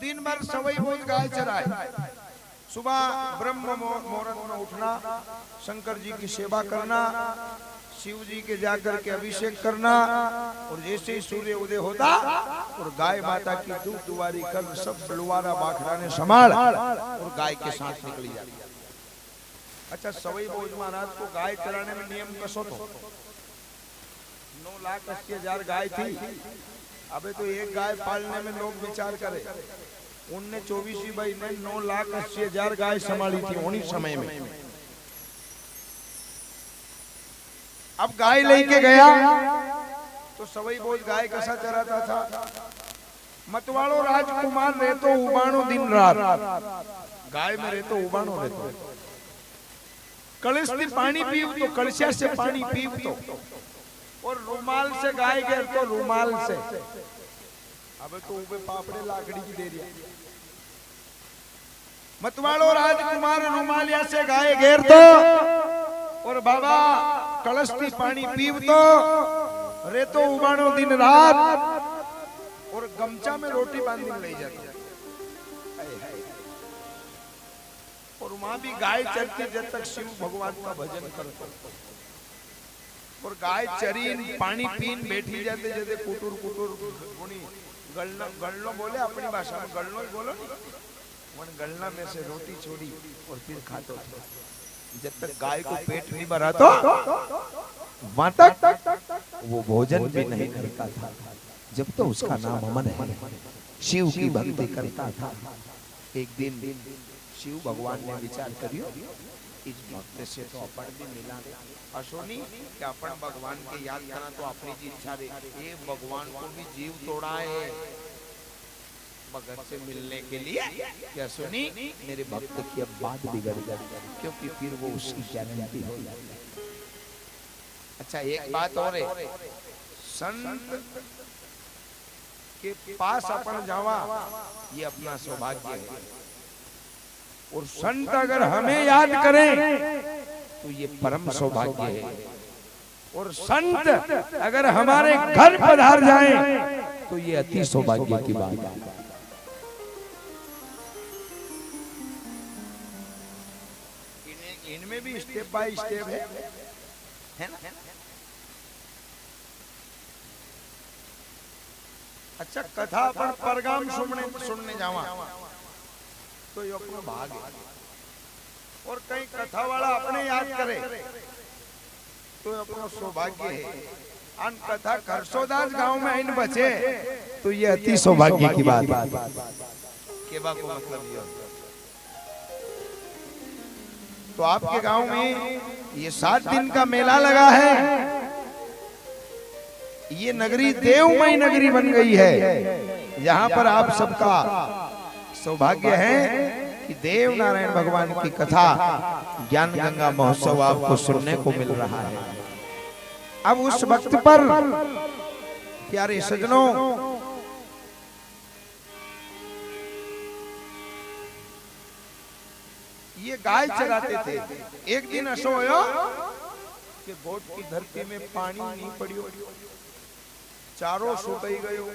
दिन भर सवई भोज गाय चराए, सुबह ब्रह्म मुहूर्त में उठना, शंकर जी की सेवा करना, शिव जी के जाकर के अभिषेक करना, और जैसे ही सूर्य उदय होता और गाय माता की दूध दुआरी कर सब बलवारा बाखड़ा ने संभाल और गाय के साथ निकली जाती। अच्छा, सवई भोज महाराज को गाय चराने में नियम कसो तो 9,80,000 गाय थी। अबे तो एक गाय पालने में लोग विचार करे उनने 24वीं भाई ने 9,80,000 गाय संभाली थी उन्हीं समय में। अब गाय लेके गया तो सवई बोझ गाय कसा चराता था। मतवाड़ो राजकुमार रहतो उबाणो दिन रात, गाय में रहतो उबाणो रहतो। कलश से पानी पीव तो कलशा से पानी पीव तो, और रुमाल से गाय गिर तो रुमाल से। अब तो ऊपर पापड़े लाकड़ी की दे दिया। मतवाड़ो राजकुमार रुमालिया से गाय घेर तो, और बाबा कलश की पानी पीव तो रेतो उबाणो दिन रात, और गमछा में रोटी बांधी ले जाते। और वहां भी गाय चरती जब तक शिव भगवान का भजन करते। और गाय चरीन पानी पीन बैठी जाते जैसे कुटुर कुटुर गुणी गलना गलनो बोले अपनी भाषा में गलनो ही बोलो। वन गलना में से रोटी छोड़ी और फिर खाते थे। जब तक गाय को पेट नहीं भरा तो वहां तक वो भोजन भी नहीं करता था, जब तो उसका नाम अमन है, शिव की भक्ति करता था। एक दिन शिव भगवान ने विचार करियो इस भक्त से तो अपन भी मिला अशोनी कि अपन भगवान के याद करना तो अपनी जी इच्छा रे। ये भगवान को भी जीव तोड़ा है भगत से मिलने के लिए क्या सुनी मेरे भक्त की अब बात बिगड़ जाए, क्योंकि फिर वो उसकी गारंटी हो जाती। अच्छा एक बात और है, संत के पास अपन जावा ये अपना सौभाग्य है। और संत अगर हमें याद करें तो ये परम सौभाग्य है। और संत अगर हमारे घर पधार जाएं तो ये अति सौभाग्य की बात है। इनमें भी स्टेप बाय स्टेप है ना। अच्छा कथा पर परगाम सुनने जावा तो ये अपना भाग है। और कहीं कथा वाला अपने याद करे तो ये अपना सौभाग्य है। अन कथा करसोदास गांव में इन बचे तो ये अति सौभाग्य की बात है। केबा को मतलब ये तो आपके गांव में ये 7 दिन का मेला लगा है। ये नगरी देवमयी नगरी बन गई है। यहाँ पर आप सबका सौभाग्य है कि देव नारायण भगवान की कथा ज्ञान गंगा महोत्सव आपको सुनने को मिल रहा है। अब उस वक्त पर प्यारे सजनों ये गाय चराते थे। एक दिन ऐसा हुआ कि गोट की धरती में पानी नहीं पड़ियो, चारों सुकाई गयो।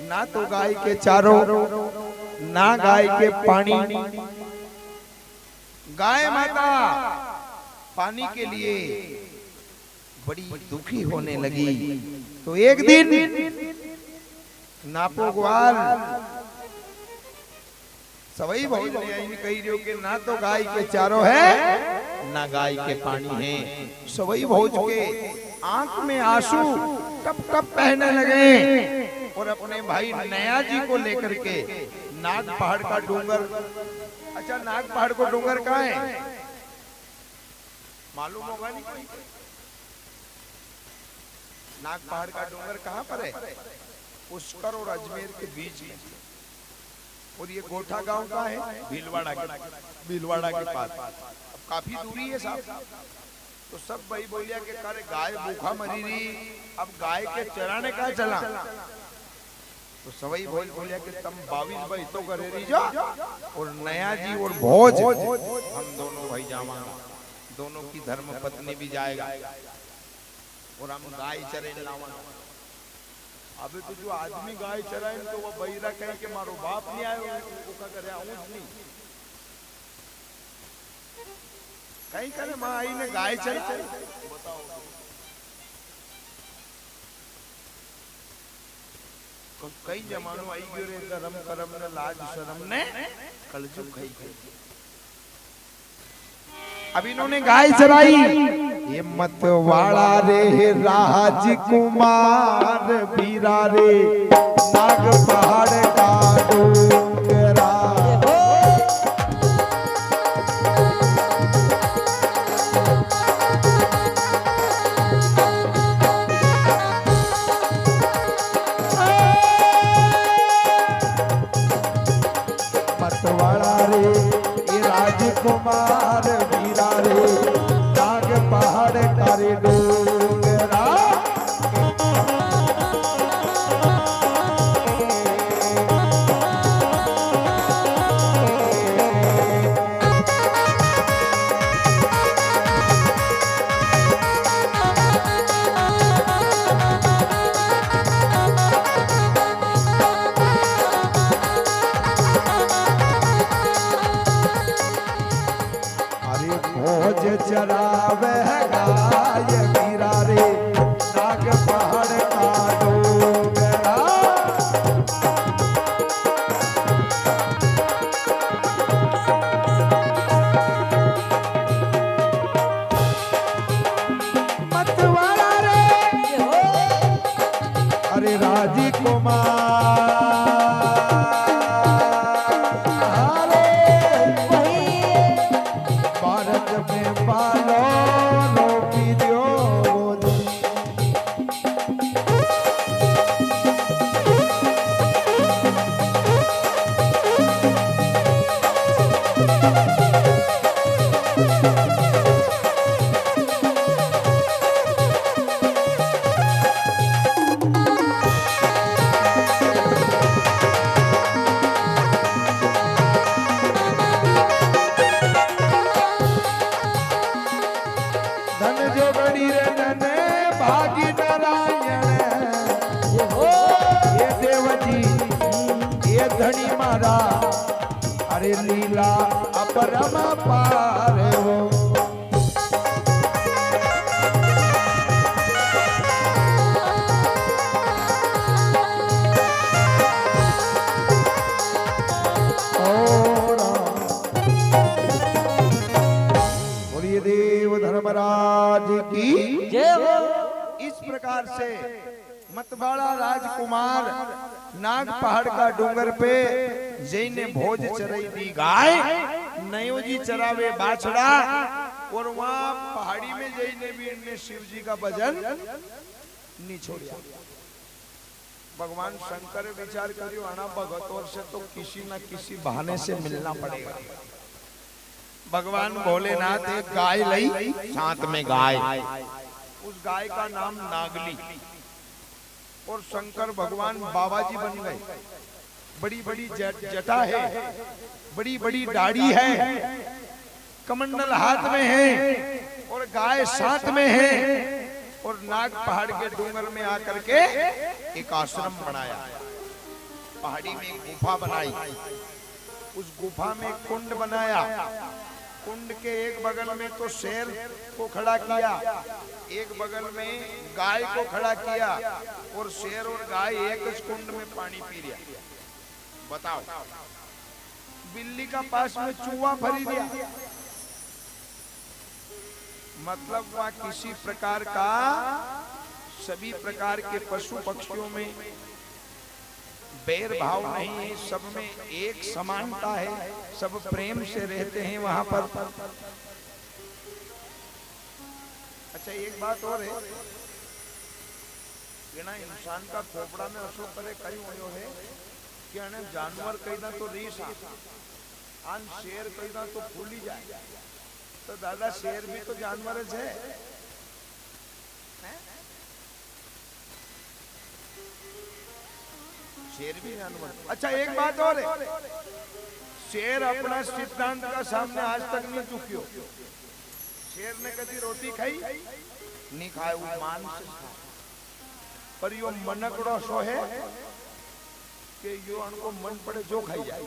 ना तो गाय के चारों ना गाय के पानी। गाय माता पानी के लिए बड़ी दुखी होने लगी। तो एक दिन नापो ग्वाल सवई बहुत कही रही कि ना तो गाय के चारों है ना गाय के पानी है। सवई भोज के आंख में आंसू टप टप बहने लगे और अपने भाई नया जी को लेकर के नाग पहाड़ का डूंगर। अच्छा नाग पहाड़ को डूंगर कहाँ है मालूम होगा नहीं कोई? नाग पहाड़ का डूंगर कहाँ पर है? पुष्कर और अजमेर के बीच में। और ये गोठा गांव का है भीलवाड़ा के पास। अब काफी दूरी है साहब। तो सब भाई बोलिया के करे गाय भूखा मरी रही, अब गाय के चराने का चला। तो सवई बोलिया कि तुम 22 भाई तो करे रही जा और नया जी और भोज हम दोनों भाई जावा। दोनों की धर्म पत्नी भी जाएगा और हम गाय चरे लावा। अबे तो जो आदमी गाय चराए तो वो बहिरा कहे कि मारो बाप नहीं आयो का करे आऊं नहीं कहीं करे मां आई ने गाय चराई। बताओ कई जमानो आई गयो रे करम करम ने लाज शर्म ने कलजुग खाई गई। अब इन्होंने गाय चराई। ये मत वाला रे राजकुमार बीरा रे नाग पहाड़ का गाय मीरा रे नाग पहाड़ का डोगरा। मतवाला रे अरे राजकुमार भारत में पालो रोपी दो धन जो गड़ी रे धने भागी नारायण ये देवजी ये धनी मारा अरे लीला अपरम पार हो। बोलिए देव धर्मराज की जय हो। इस प्रकार से मतवाड़ा राजकुमार नाग पहाड़ का डूंगर पे जय ने भोज चराई दी गाय नयो जी चरावे बाछड़ा और वहां पहाड़ी में जय ने भी इनने शिव जी का भजन नहीं छोड़ा। भगवान शंकर विचार करियो आना भगतों से तो किसी न किसी बहाने से मिलना पड़ेगा। भगवान भोलेनाथ एक गाय लाई साथ में गाय, उस गाय का नाम नागली और शंकर भगवान बाबा जी बन गए। बड़ी बड़ी जटा है, बड़ी बड़ी दाढ़ी है, कमंडल हाथ में है और गाय साथ में है और नाग पहाड़ के डूंगर में आकर के एक आश्रम बनाया। पहाड़ी में एक गुफा बनाई, उस गुफा में कुंड बनाया। कुंड के एक बगल में तो शेर को खड़ा किया, एक बगल में गाय को खड़ा किया और शेर और गाय एक कुंड में पानी पी लिया। बताओ, बिल्ली का पास में चूहा भरी दिया। मतलब वह किसी प्रकार का सभी प्रकार के पशु पक्षियों में बैर भाव नहीं है, सब में एक समानता है, सब प्रेम से रहते हैं वहां पर। अच्छा एक बात और है, इंसान का खोपड़ा में असो करे कई होयो है कि अने जानवर कई ना तो रीस आन शेर कई ना तो फूली जाए। तो दादा शेर भी तो जानवर है। शेर भी जानवर। अच्छा एक बात और है, शेर अपना सिद्धांत का सामने आज तक नहीं चुकियो। शेर ने कभी रोटी खाई नहीं, खाए वो मांस खाए। पर यो मनकड़ो सो है कि यो उनको मन पड़े जो खाई जाए।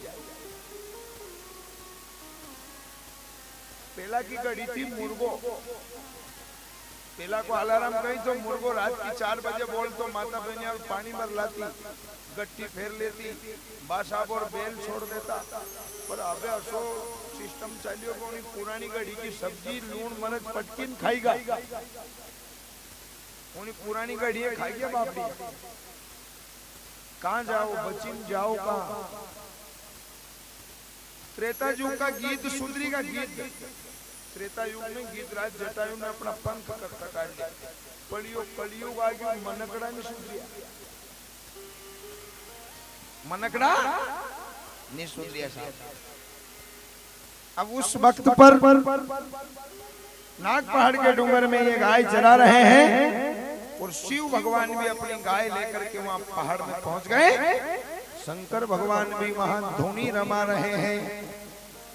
पहला की घड़ी थी मुर्गो, पहला को अलार्म कही तो मुर्गो रात की 4 बजे बोल तो माता बहनी और पानी भर लाती, गट्टी फेर लेती, बासाब और बेल छोड़ देता। पर अबे असो सिस्टम चालियो को पुरानी घड़ी की सब्जी लूण मरच पटकीन खाईगा, उन्हीं पुरानी घड़ी खाईगे बापड़ी। कहाँ जाओ बचिन जाओ कहाँ। त्रेता युग का गीत सुंदरी का गीत, त्रेता युग में गीत राज जटायु ने अपना पंख करता काट लिया। कलियुग आ गया, मनकड़ा ने सुंदरिया, मनकड़ा ने सुंदरिया साहब। अब उस वक्त पर नाग पहाड़ के डूंगर में ये गाय चरा रहे हैं और शिव भगवान भी अपनी गाय लेकर के वहां पहाड़ में पहुंच गए। शंकर भगवान भी वहां धुनी रमा रहे हैं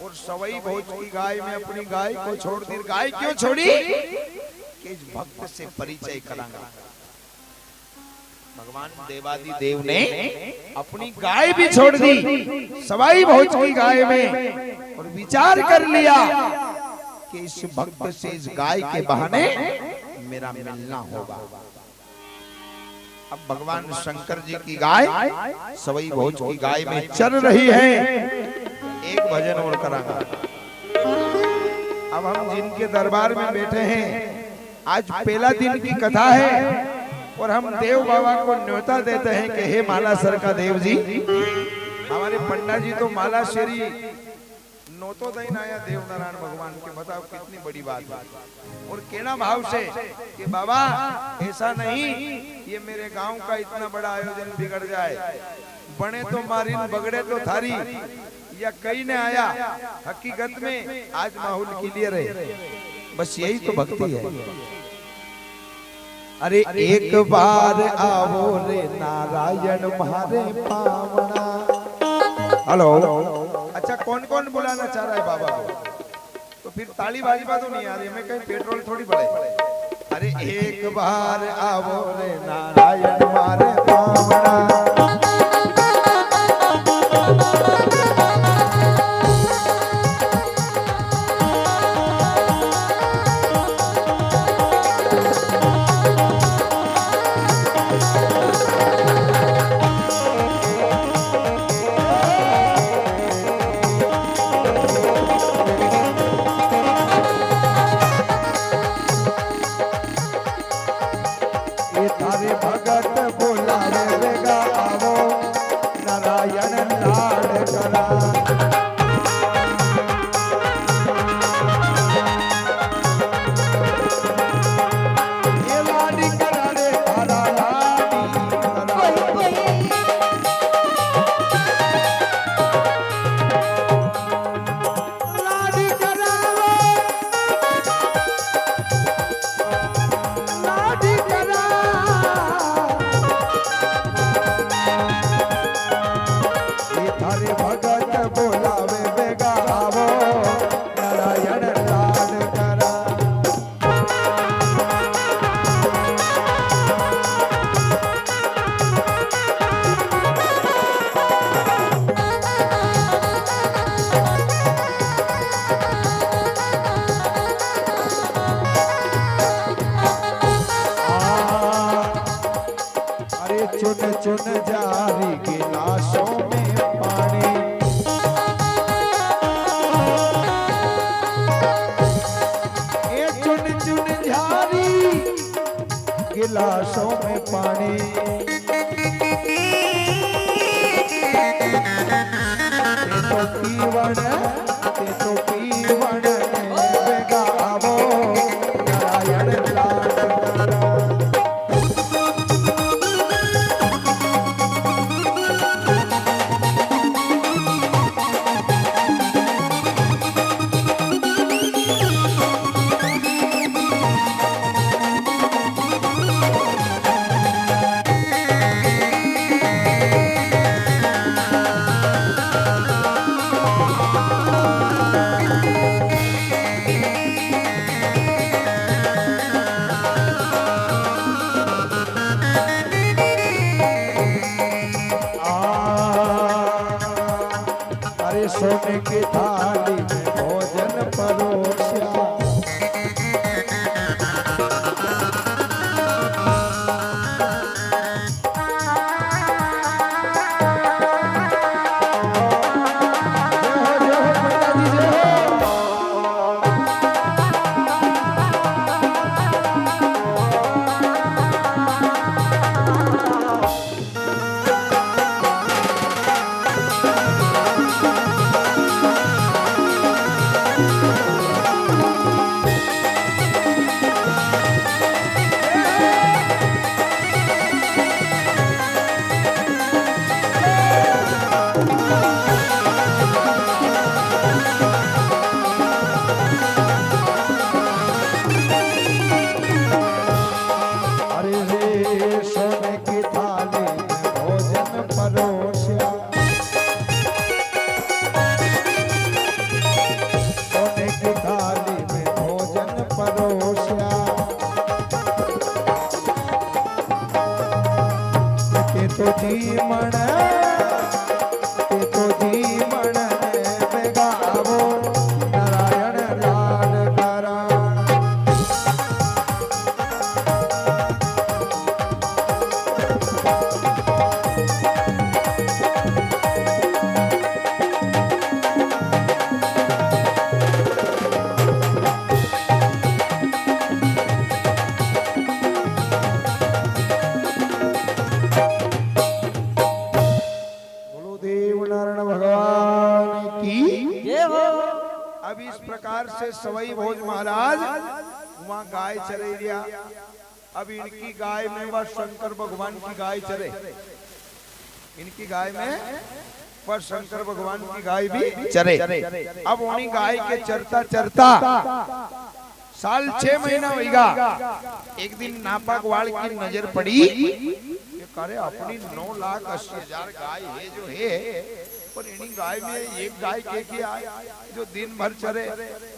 और सवई भोज की गाय में अपनी गाय को छोड़ दी। गाय क्यों छोड़ी? कि इस भक्त से परिचय करांगा। भगवान देवादि देव ने अपनी गाय भी छोड़ दी सवाई भोज की गाय में और विचार कर लिया कि कि इस भक्त से इस गाय के बहाने मेरा मिलना होगा। अब भगवान शंकर जी की गाय सवई भोज की गाय में चल रही है। एक भजन और करांगा। अब हम जिनके दरबार में बैठे हैं, आज पहला दिन की कथा है और हम देव बाबा को न्योता देते हैं कि हे माला सर का देव जी, हमारे पंडा जी तो माला शेरी नोतो दईन आया देव नारायण भगवान के, बताओ कितनी बड़ी बात है। और केना भाव से कि बाबा ऐसा नहीं ये मेरे गांव का इतना बड़ा आयोजन बिगड़ जाए, बने तो मारिन बगड़े तो थारी, या कहीं ने आया, हकीकत में आज माहौल क्लियर है। बस यही तो भक्ति है। अरे एक बार आवो रे नारायण मारे पावना। हेलो, अच्छा कौन कौन बुलाना चाह रहा है बाबा को? तो फिर ताली बाजवा तो नहीं आ रही, हमें कहीं पेट्रोल थोड़ी पड़े। अरे एक बार आवो रे नारायण मारे पावना। चुन चुन जारी गिलासों में पानी, ये चुन चुन जारी गिलासों में पानी। ते तो पीवण बेगावो नारायण लाड करा। सोने की थाली में भोजन परोसा, तो जीवन बेगावो नारायण लाड का। सवई भोज महाराज वहाँ गाय चरे दिया। अब इनकी गाय में वह शंकर भगवान की गाय चरे, इनकी गाय में पर शंकर भगवान की गाय भी चरे। अब उन्हीं गाय के चरता चरता साल 6 महीना होगा। एक दिन नापाक वाल की नजर पड़ी, ये करे अपनी 9,80,000 गाय है जो है, पर इन्हीं गाय में एक गाय के आए जो दिन भर चरे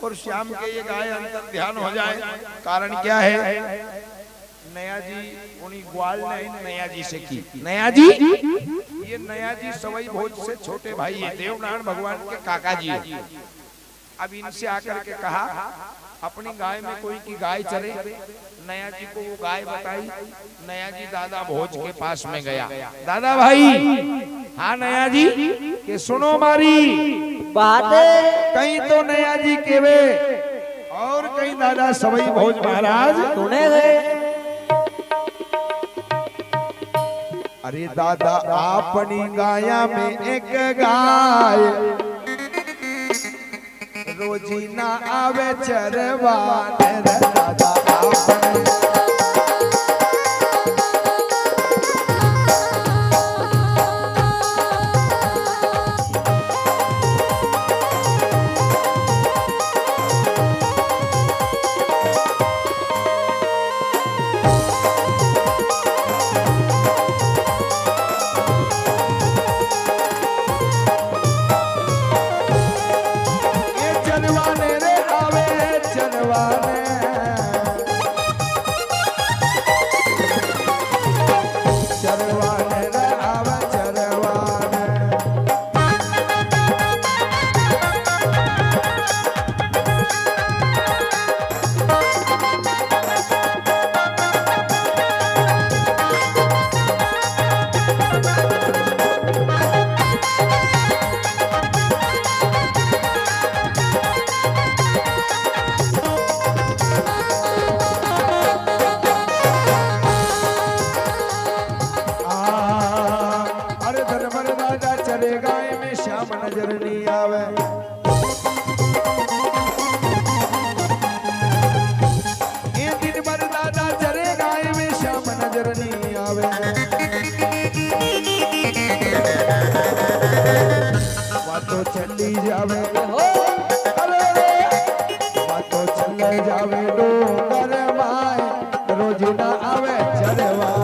और शाम के ये गाय अंतर ध्यान हो जाए। कारण क्या है? नया जी उन्हीं ग्वाल ने नया जी से की। नया जी, ये नया जी सवई भोज से छोटे भाई है, देवनारायण भगवान के काका जी है। अब इनसे आकर के कहा अपनी गाय में कोई की गाय चरे। नया जी को वो गाय बताई। नया जी दादा भोज के पास में गया। दादा भाई, हाँ नया जी के सुनो मारी बात कहीं तो नया जी के वे और कहीं दादा सवई भोज महाराज सुने गए। अरे दादा अपनी गाया में एक गाय रोजीना आवे चरवाने रे दादा अपनी। नजर नहीं आवे। ये दिन भर दादा चरे गाय में श्याम नजर नहीं आवे। बातों चली जावे बातों चले जावे डोंगर माए रोज ना आवे चरवा।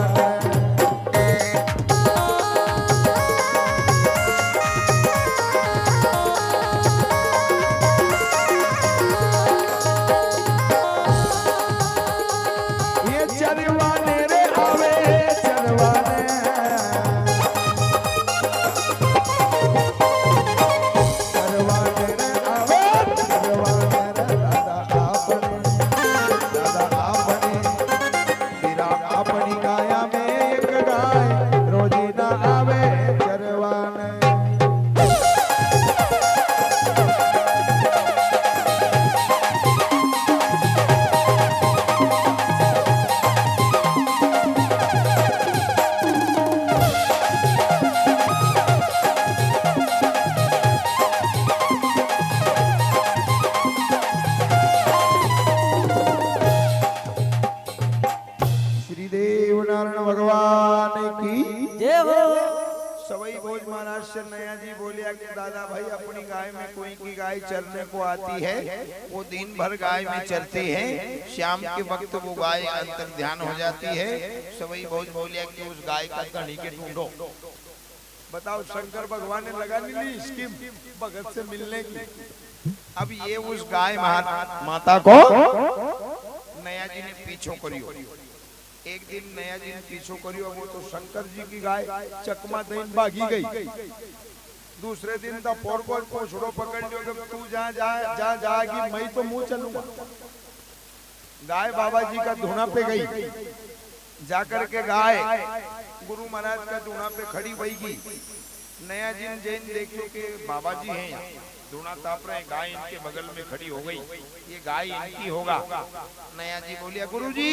नया जी बोलिया कि दादा भाई अपनी गाय में कोई की गाय चरने को आती है, वो दिन भर गाय में चरते हैं, शाम के वक्त वो गाय अंतर ध्यान हो जाती है। सवई भोज बोलिया कि उस गाय का कहीं के ढूंढो। बताओ शंकर भगवान ने लगा ली स्कीम भगत से मिलने की। अब ये उस गाय माता को नया जी ने पीछो करियो। एक दिन नया जी ने पीछो करियो, वो तो शंकर जी की गाय चकमा दईन भागी गई। दूसरे दिन तो पोरबोल पोछड़ो पकड़ लियो, जब तू जा जाएगी मैं तो मुंह चलूंगा। गाय बाबा जी का धुना पे गई। जाकर के गाय गुरु महाराज का धुना पे खड़ी होगी। नया जी ने जैन देखियो कि बाबा जी हैं यहाँ, धुना ताप रहे, गाय इनके बगल में खड़ी हो गई, ये गाय इनकी होगा। नया जी बोलिया गुरु जी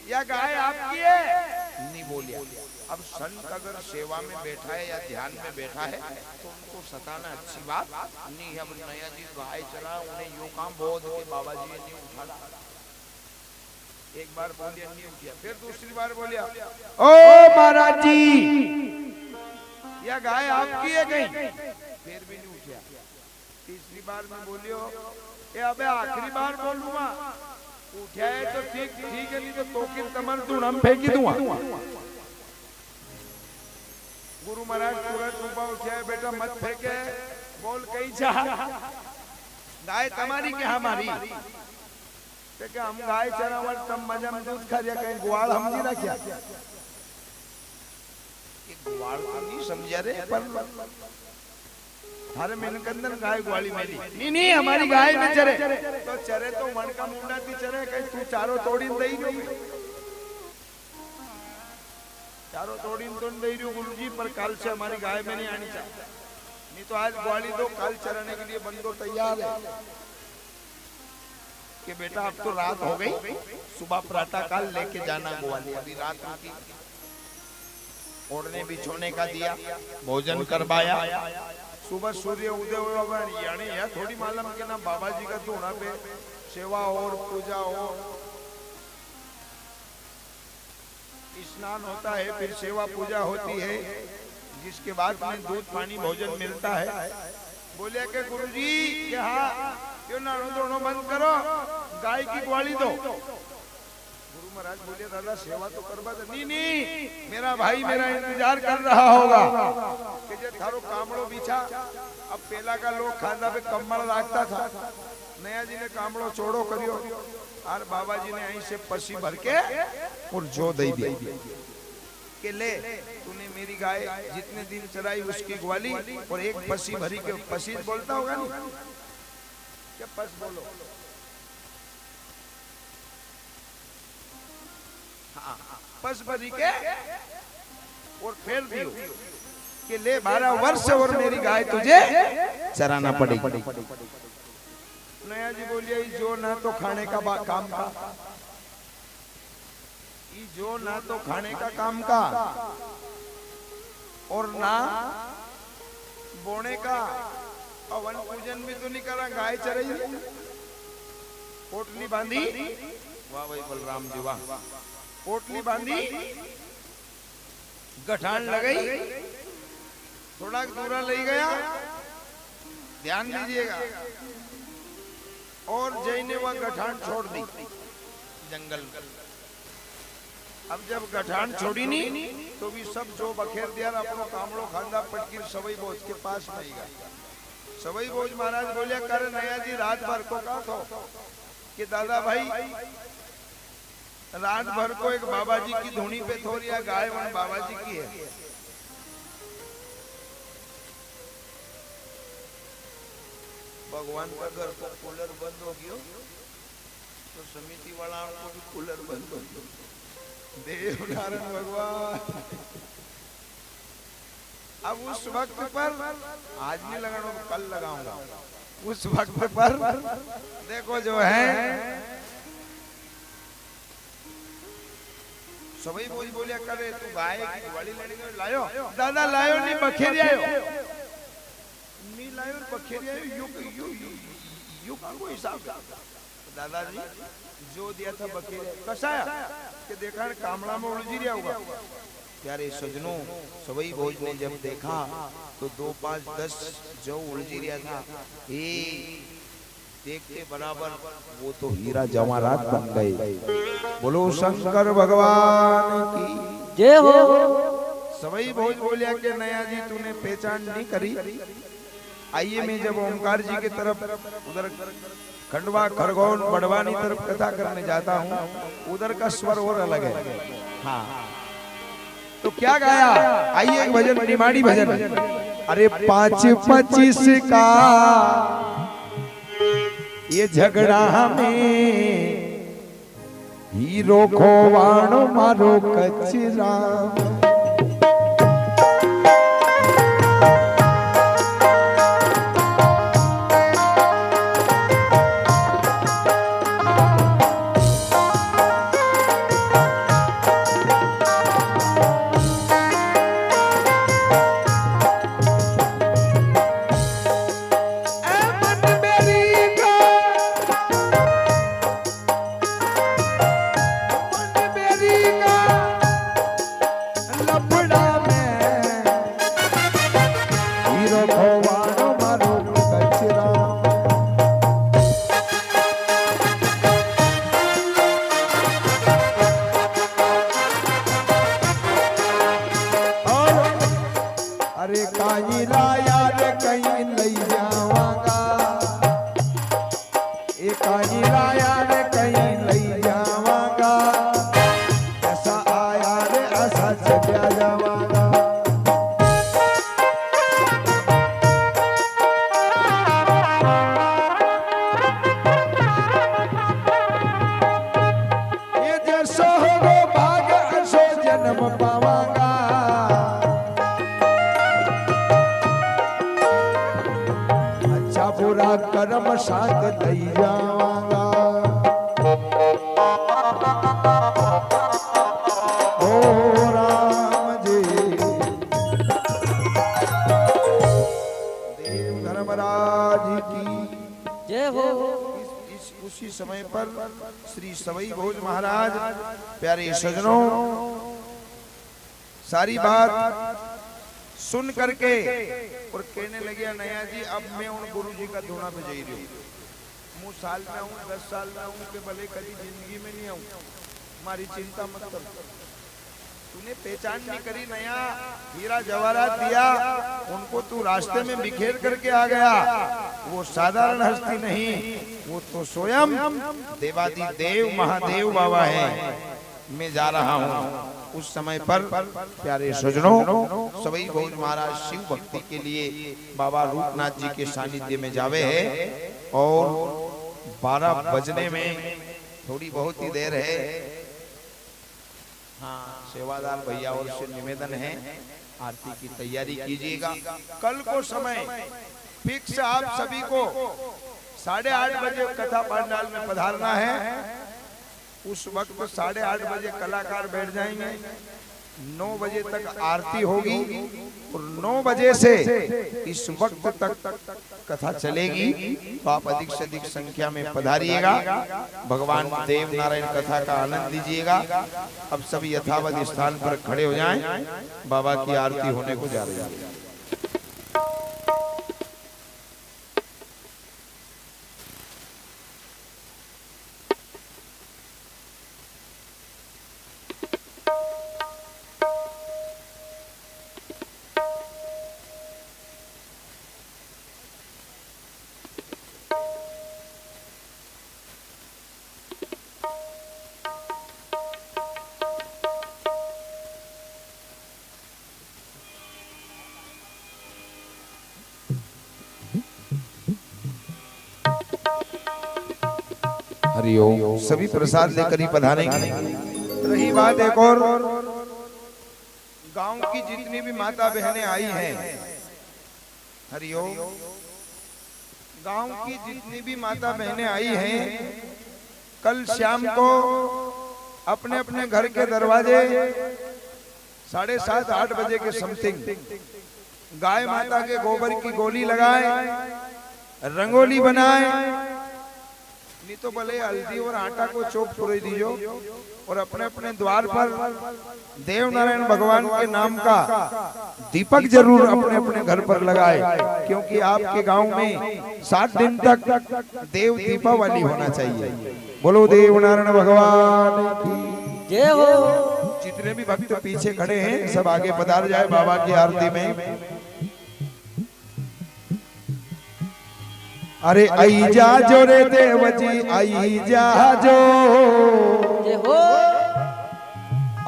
यह गाय आपकी है। नहीं बोलिया। अब संत अगर सेवा में बैठा है या ध्यान में बैठा है तो उनको सताना अच्छी बात नहीं है। अब नया जी गाय चला, उन्हें यो काम बहुत के बाबा जी ने नहीं उठाना। एक बार बोलिया नहीं उठिया, फिर दूसरी बार बोलिया ओ महाराज जी या गाय आपकी है कहीं, फिर भी नहीं उठिया। तीसरी बार में बोलियो ए अबे आखिरी बार बोलूंगा, उठा है तो ठीक ठीक है, नहीं तो तोकिन तमन तू हम फेंकी दूंगा। गुरु महाराज तुरंत ऊपर उठा है, बेटा मत फेंके, बोल कहीं चाह गाय तुम्हारी क्या हमारी, कि हम गाय चरावर तम मजा में दूध खा दिया, कहीं गुआड़ हम नहीं रखा। गुआड़ तो नहीं समझा रे, पर हरे मेनकंदन गाय ग्वाली मेली नहीं नहीं हमारी गाय में चरे तो चरे तो मन का मुंडा थी चरे, कहीं तू चारों तोड़ी दई रही, चारों तोड़ी तो दई रही गुरुजी, पर कल से हमारी गाय में नहीं आनी चाहिए, नहीं तो आज ग्वाली दो, कल चराने के लिए बंदो तैयार है कि बेटा अब तो रात हो गई, सुबह प्रातः काल लेके जाना ग्वाली। अभी रात रुकी, ओढ़ने बिछोने का दिया, भोजन करवाया, सुबह सूर्य उदय हुआ, यानी यह थोड़ी मालूम के ना बाबा जी का धोना पे सेवा और पूजा हो, स्नान होता है, फिर सेवा पूजा होती है, जिसके बाद में दूध पानी भोजन मिलता है। बोले कि गुरुजी कि हाँ क्यों ना दोनों बंद करो, गाय की ग्वाली दो। गुरु महाराज बोले दादा सेवा तो करवा दे। नहीं नहीं मेरा भाई मेरा इंतजार कर रहा होगा कि जे थारो कामड़ो बिछा, अब पहला का लोग खांदा पे कम्बल रखता था, नया जी ने कामड़ो छोड़ो करियो और बाबा जी ने यहीं से पसी भर के और जो दे दी कि ले तूने मेरी गाय जितने दिन चराई उसकी ग्वाली और एक पसी भरी के, पसी बोलता होगा नहीं क्या, पस बोलो पस भरी के और फेर दियो कि ले 12 वर्ष और मेरी गाय तुझे चराना पड़ेगी। नया जी बोलिए जो ना तो खाने का काम का, जो ना तो खाने का काम का और ना बोने का, वन पूजन भी तो नहीं करा, गाय चराई, पोटली बांधी, वाह भाई बलराम जी वाह, पोटली बांधी, गठान लगाई, थोड़ा दूरा ले गया, ध्यान दीजिएगा, और जय ने वह गठान छोड़ दी जंगल। अब जब गठान छोड़ी नहीं तो भी सब जो बखेर दिया अपनो कामड़ो खांदा पटकीर सवई बोझ के पास नहीं गया। सवई बोझ महाराज बोलिया कर नया जी रात भर को का थो कि दादा भाई रात भर को एक बाबा जी की धुनी पे थोड़िया गाय वन बाबा जी की है, भगवान का घर को कूलर बंद हो गयो तो समिति वाला को भी कूलर बंद हो गयो। देव नारायण भगवान अब उस वक्त पर आज नहीं लगाना, कल लगाऊंगा, उस वक्त पर देखो जो है सभी बोझ बोलिया करे तू गाय की ग्वाली लेने गयो, लायो दादा लायो नहीं बखेरी आयो, नहीं लायो बखेरी आयो, यू को हिसाब दादाजी जो दिया था बखेरी कसाया कि देखा कामड़ा में उलझी रहा होगा। प्यारे सजनों सभी भोज ने जब देखा तो 2, 5, 10 जो उलझी रहा था देखते बराबर वो तो हीरा जवाहरात बन गए। बोलो शंकर भगवान की जय हो। सभी भोज बोलिया के नया जी तूने पहचान नहीं करी। आइए मैं जब ओमकार जी की तरफ उधर खंडवा खरगोन बड़वानी तरफ कथा करने जाता हूँ, उधर का स्वर और अलग है। हाँ तो क्या गाया, आइए एक भजन निमाड़ी भजन। अरे 5-25 का ये झगड़ा में हीरो खोवाणो मारो कचरा। आई जावांगा। ओ राम जी देव धर्मराज की जय हो। उसी समय पर श्री सवई भोज महाराज प्यारे सजनों सारी बात सुन करके और कहने लगे नया जी अब मैं उन गुरु जी का धोना पे जा रही हूँ। मुँह साल में आऊँ 10 साल में आऊँ के भले कभी जिंदगी में नहीं आऊँ, हमारी चिंता मत कर। तूने पहचान नहीं करी नया, हीरा जवाहरात दिया उनको तू रास्ते में बिखेर करके आ गया। वो साधारण हस्ती नहीं, वो तो स्वयं देवादि देव महादेव बाबा है। मैं जा रहा हूँ। उस समय पर प्यारे सजनों सवई भोज महाराज शिव भक्ति के लिए बाबा रूपनाथ जी के सानिध्य में जावे है और 12 बजने में थोड़ी बहुत ही देर है। हाँ, सेवादार भैया और से निवेदन है आरती की तैयारी कीजिएगा। कल को समय फिक्स आप सभी को 8:30 बजे कथा पंडाल में पधारना है। उस वक्त 8:30 बजे कलाकार बैठ जाएंगे, 9 बजे तक आरती होगी और 9 बजे से इस वक्त तक कथा चलेगी। तो आप अधिक से अधिक संख्या में पधारिएगा, भगवान देव नारायण कथा का आनंद लीजिएगा। अब सभी यथावत स्थान पर खड़े हो जाएं, बाबा की आरती होने को जा रही है। हरिओम। सभी प्रसाद लेकर ही पधारेंगे। रही बात एक और, गांव की जितनी भी माता बहनें आई हैं, हरिओम, गांव की जितनी भी माता बहनें आई हैं, कल शाम को अपने अपने घर के दरवाजे 7:30-8 बजे के समथिंग गाय माता के गोबर की गोली लगाए, रंगोली बनाए, नहीं तो भले हल्दी और आटा को चौक छोड़ दीजो और अपने अपने द्वार पर देव नारायण भगवान के नाम का दीपक जरूर अपने अपने घर पर लगाए, क्योंकि आपके गांव में 7 दिन तक देव दीपावली होना चाहिए। बोलो देव नारायण भगवान की जय हो। जितने भी भक्त पीछे खड़े हैं सब आगे पधार जाए बाबा की आरती में। अरे आई जा जो रे देव जी आई जा जो, जय हो।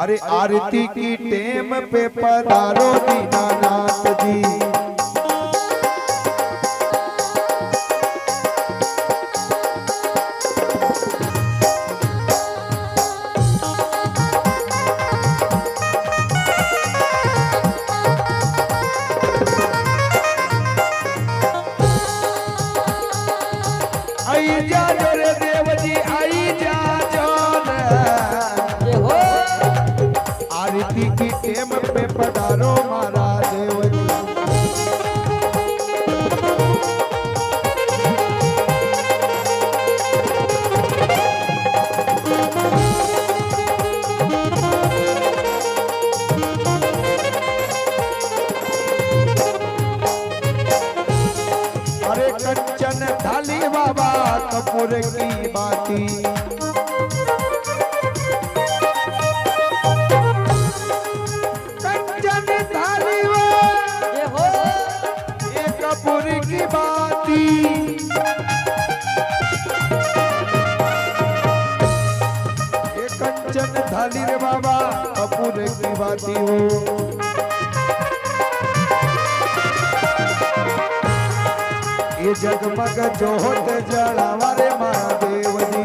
अरे आरती की टेम पे पधारो दीनानाथ जी। आई जा जो रे देव जी आई जा जो जय हो। आरती की टेम पे पधारो मारा देव जी। अरे कंचन थाली बाबा कपूर की बाती, कंचन थाली जय हो। ये कपूर की बाती। ये कंचन थाली रे बाबा कपूर की बाती हो। ये जगमग जोत जलावा रे महादेव जी।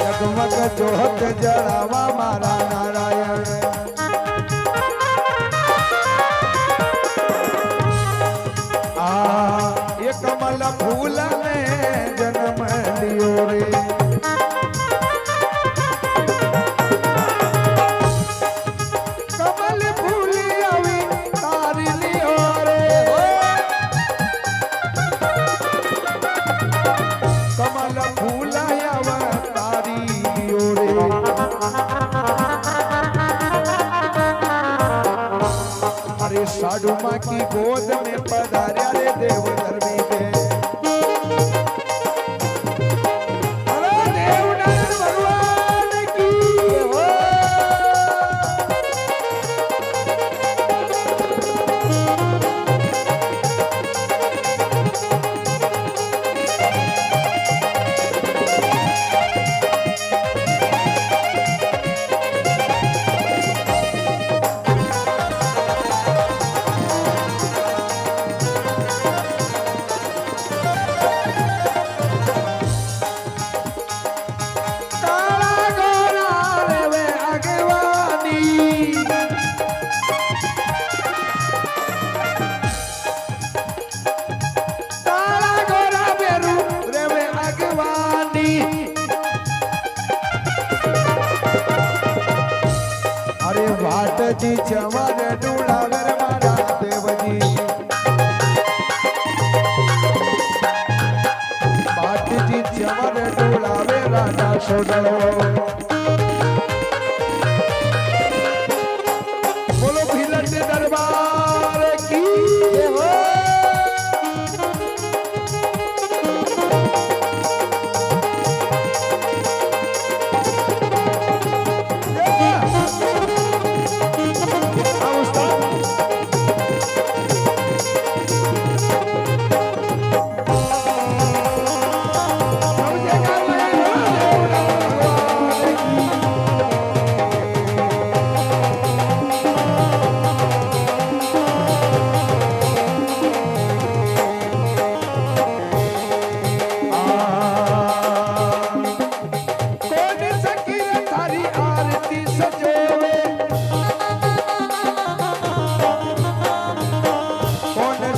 जगमग जोत जलावा मारा नारायण। माँ की गोद में पधार्या रे देव धर्मी के अरे देव नारायण भगवान की जय काला गोरा रे वे अगवानी काला गोरा बेरू रे वे अगवानी अरे वाट जी चमर डुलावर मारा देवजी वाट जी चमर डुलावे राजा सोडलो बोलो भिलट दरबार की हो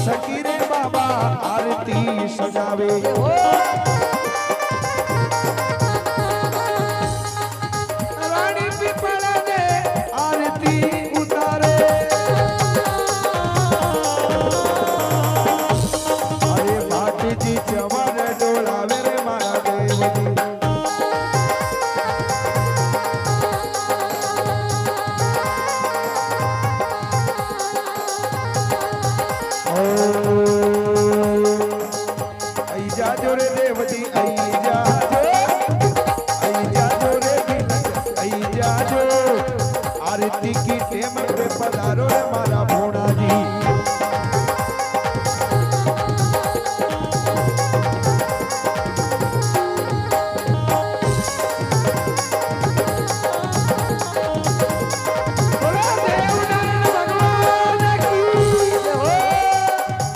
सकीरे बाबा आरती सजावे हो रानी पिपला दे आरती उतारे अरे भाटी जी चमर डोलावे रे मारा देवजी आई जाजो रे देवजी आई जाजो रे भिलट आई जाजो आरती की टेम पे पधारो रे मारा भोड़ा जी बोलो देव नारायण भगवान की जय हो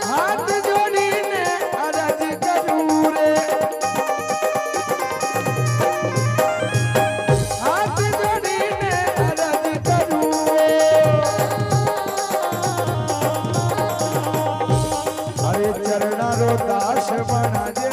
हाथ जोड़ीने अरज करूं रे हाथ जोड़ीने अरज करूं अरे चरणा रो दास बना जे